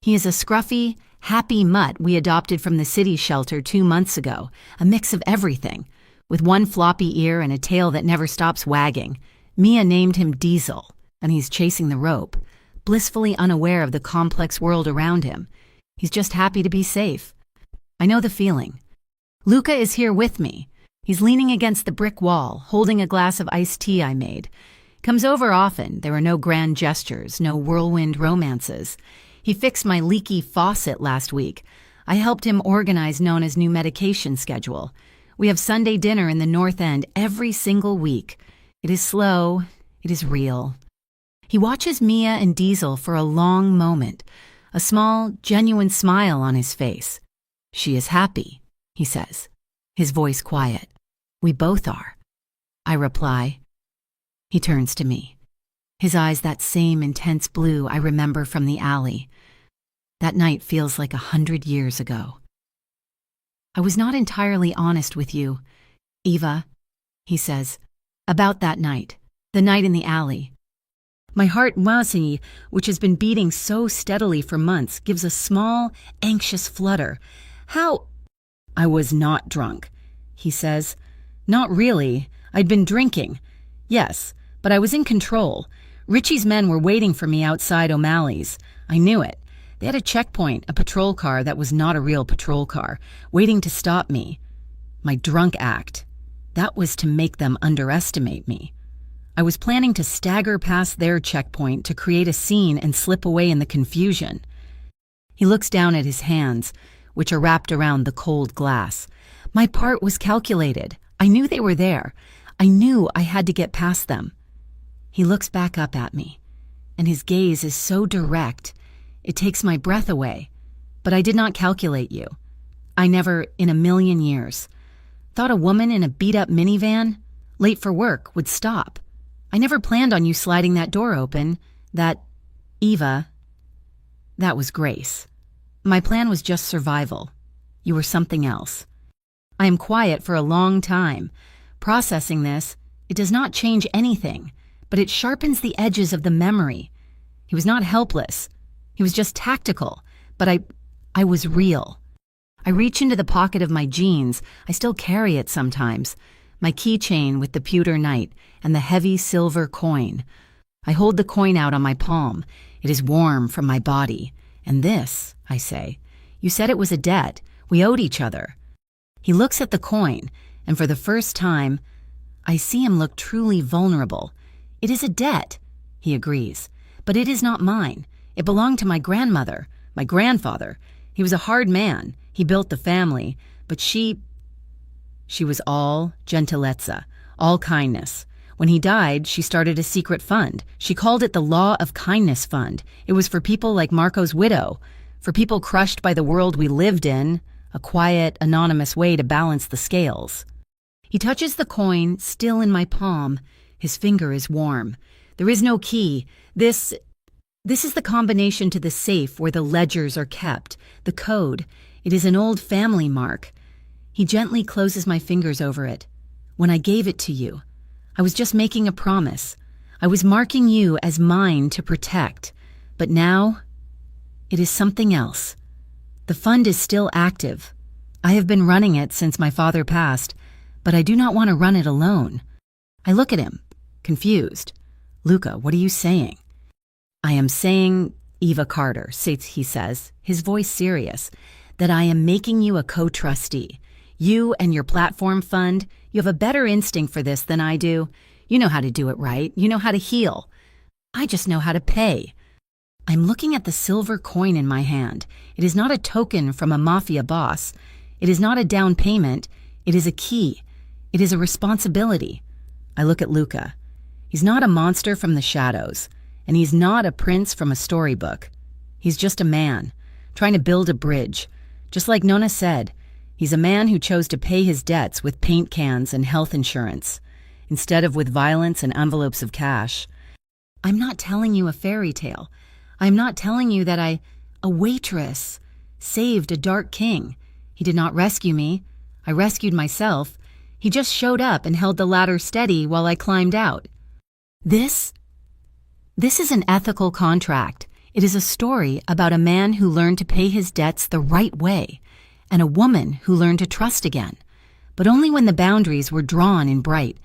He is a scruffy, happy mutt we adopted from the city shelter 2 months ago, a mix of everything. With one floppy ear and a tail that never stops wagging, Mia named him Diesel, and he's chasing the rope, blissfully unaware of the complex world around him. He's just happy to be safe. I know the feeling. Luca is here with me. He's leaning against the brick wall, holding a glass of iced tea I made. Comes over often. There are no grand gestures, no whirlwind romances. He fixed my leaky faucet last week. I helped him organize Nona's new medication schedule. We have Sunday dinner in the North End every single week. It is slow. It is real. He watches Mia and Diesel for a long moment, a small, genuine smile on his face. She is happy, he says, his voice quiet. We both are. I reply. He turns to me. His eyes that same intense blue I remember from the alley. That night feels like 100 years ago. I was not entirely honest with you, Eva, he says, about that night, the night in the alley. My heart, which has been beating so steadily for months, gives a small, anxious flutter. How? I was not drunk, he says. Not really. I'd been drinking. Yes, but I was in control. Richie's men were waiting for me outside O'Malley's. I knew it. They had a checkpoint, a patrol car that was not a real patrol car, waiting to stop me. My drunk act. That was to make them underestimate me. I was planning to stagger past their checkpoint to create a scene and slip away in the confusion. He looks down at his hands, which are wrapped around the cold glass. My part was calculated. I knew they were there. I knew I had to get past them. He looks back up at me, and his gaze is so direct, it takes my breath away. But I did not calculate you. I never, in a million years, thought a woman in a beat-up minivan, late for work, would stop. I never planned on you sliding that door open. Eva, that was Grace. My plan was just survival. You were something else. I am quiet for a long time. Processing this, it does not change anything, but it sharpens the edges of the memory. He was not helpless. He was just tactical, but I was real. I reach into the pocket of my jeans. I still carry it sometimes. My keychain with the pewter knight and the heavy silver coin. I hold the coin out on my palm. It is warm from my body. And this, I say, you said it was a debt. We owed each other. He looks at the coin, and for the first time, I see him look truly vulnerable. It is a debt, he agrees, but it is not mine. It belonged to my grandmother, my grandfather. He was a hard man. He built the family, but she was all gentilezza, all kindness. When he died, she started a secret fund. She called it the Law of Kindness Fund. It was for people like Marco's widow, for people crushed by the world we lived in, a quiet, anonymous way to balance the scales. He touches the coin, still in my palm. His finger is warm. There is no key. This is the combination to the safe where the ledgers are kept, the code. It is an old family mark. He gently closes my fingers over it. When I gave it to you, I was just making a promise. I was marking you as mine to protect. But now, it is something else. The fund is still active. I have been running it since my father passed, but I do not want to run it alone. I look at him, confused. Luca, what are you saying? I am saying, Eva Carter, he says, his voice serious, that I am making you a co-trustee. You and your platform fund, you have a better instinct for this than I do. You know how to do it right. You know how to heal. I just know how to pay. I'm looking at the silver coin in my hand. It is not a token from a Mafia boss. It is not a down payment. It is a key. It is a responsibility. I look at Luca. He's not a monster from the shadows, and he's not a prince from a storybook. He's just a man, trying to build a bridge. Just like Nona said, he's a man who chose to pay his debts with paint cans and health insurance, instead of with violence and envelopes of cash. I'm not telling you a fairy tale. I'm not telling you that a waitress, saved a dark king. He did not rescue me. I rescued myself. He just showed up and held the ladder steady while I climbed out. This is an ethical contract. It is a story about a man who learned to pay his debts the right way, and a woman who learned to trust again, but only when the boundaries were drawn in bright,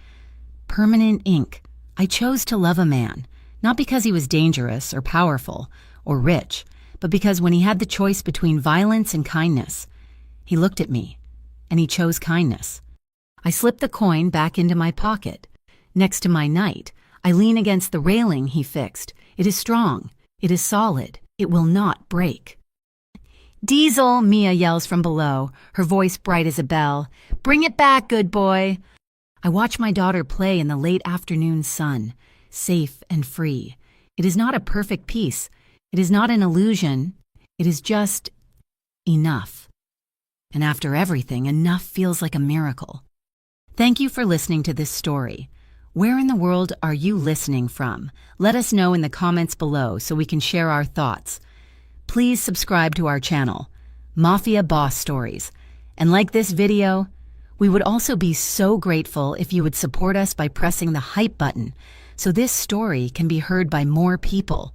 permanent ink. I chose to love a man, not because he was dangerous or powerful or rich, but because when he had the choice between violence and kindness, he looked at me, and he chose kindness. I slipped the coin back into my pocket. Next to my knight, I lean against the railing he fixed. It is strong. It is solid. It will not break. "Diesel," Mia yells from below, her voice bright as a bell. "Bring it back, good boy." I watch my daughter play in the late afternoon sun, safe and free. It is not a perfect piece. It is not an illusion. It is just enough. And after everything, enough feels like a miracle. Thank you for listening to this story. Where in the world are you listening from? Let us know in the comments below so we can share our thoughts. Please subscribe to our channel, Mafia Boss Stories. And like this video, we would also be so grateful if you would support us by pressing the hype button so this story can be heard by more people.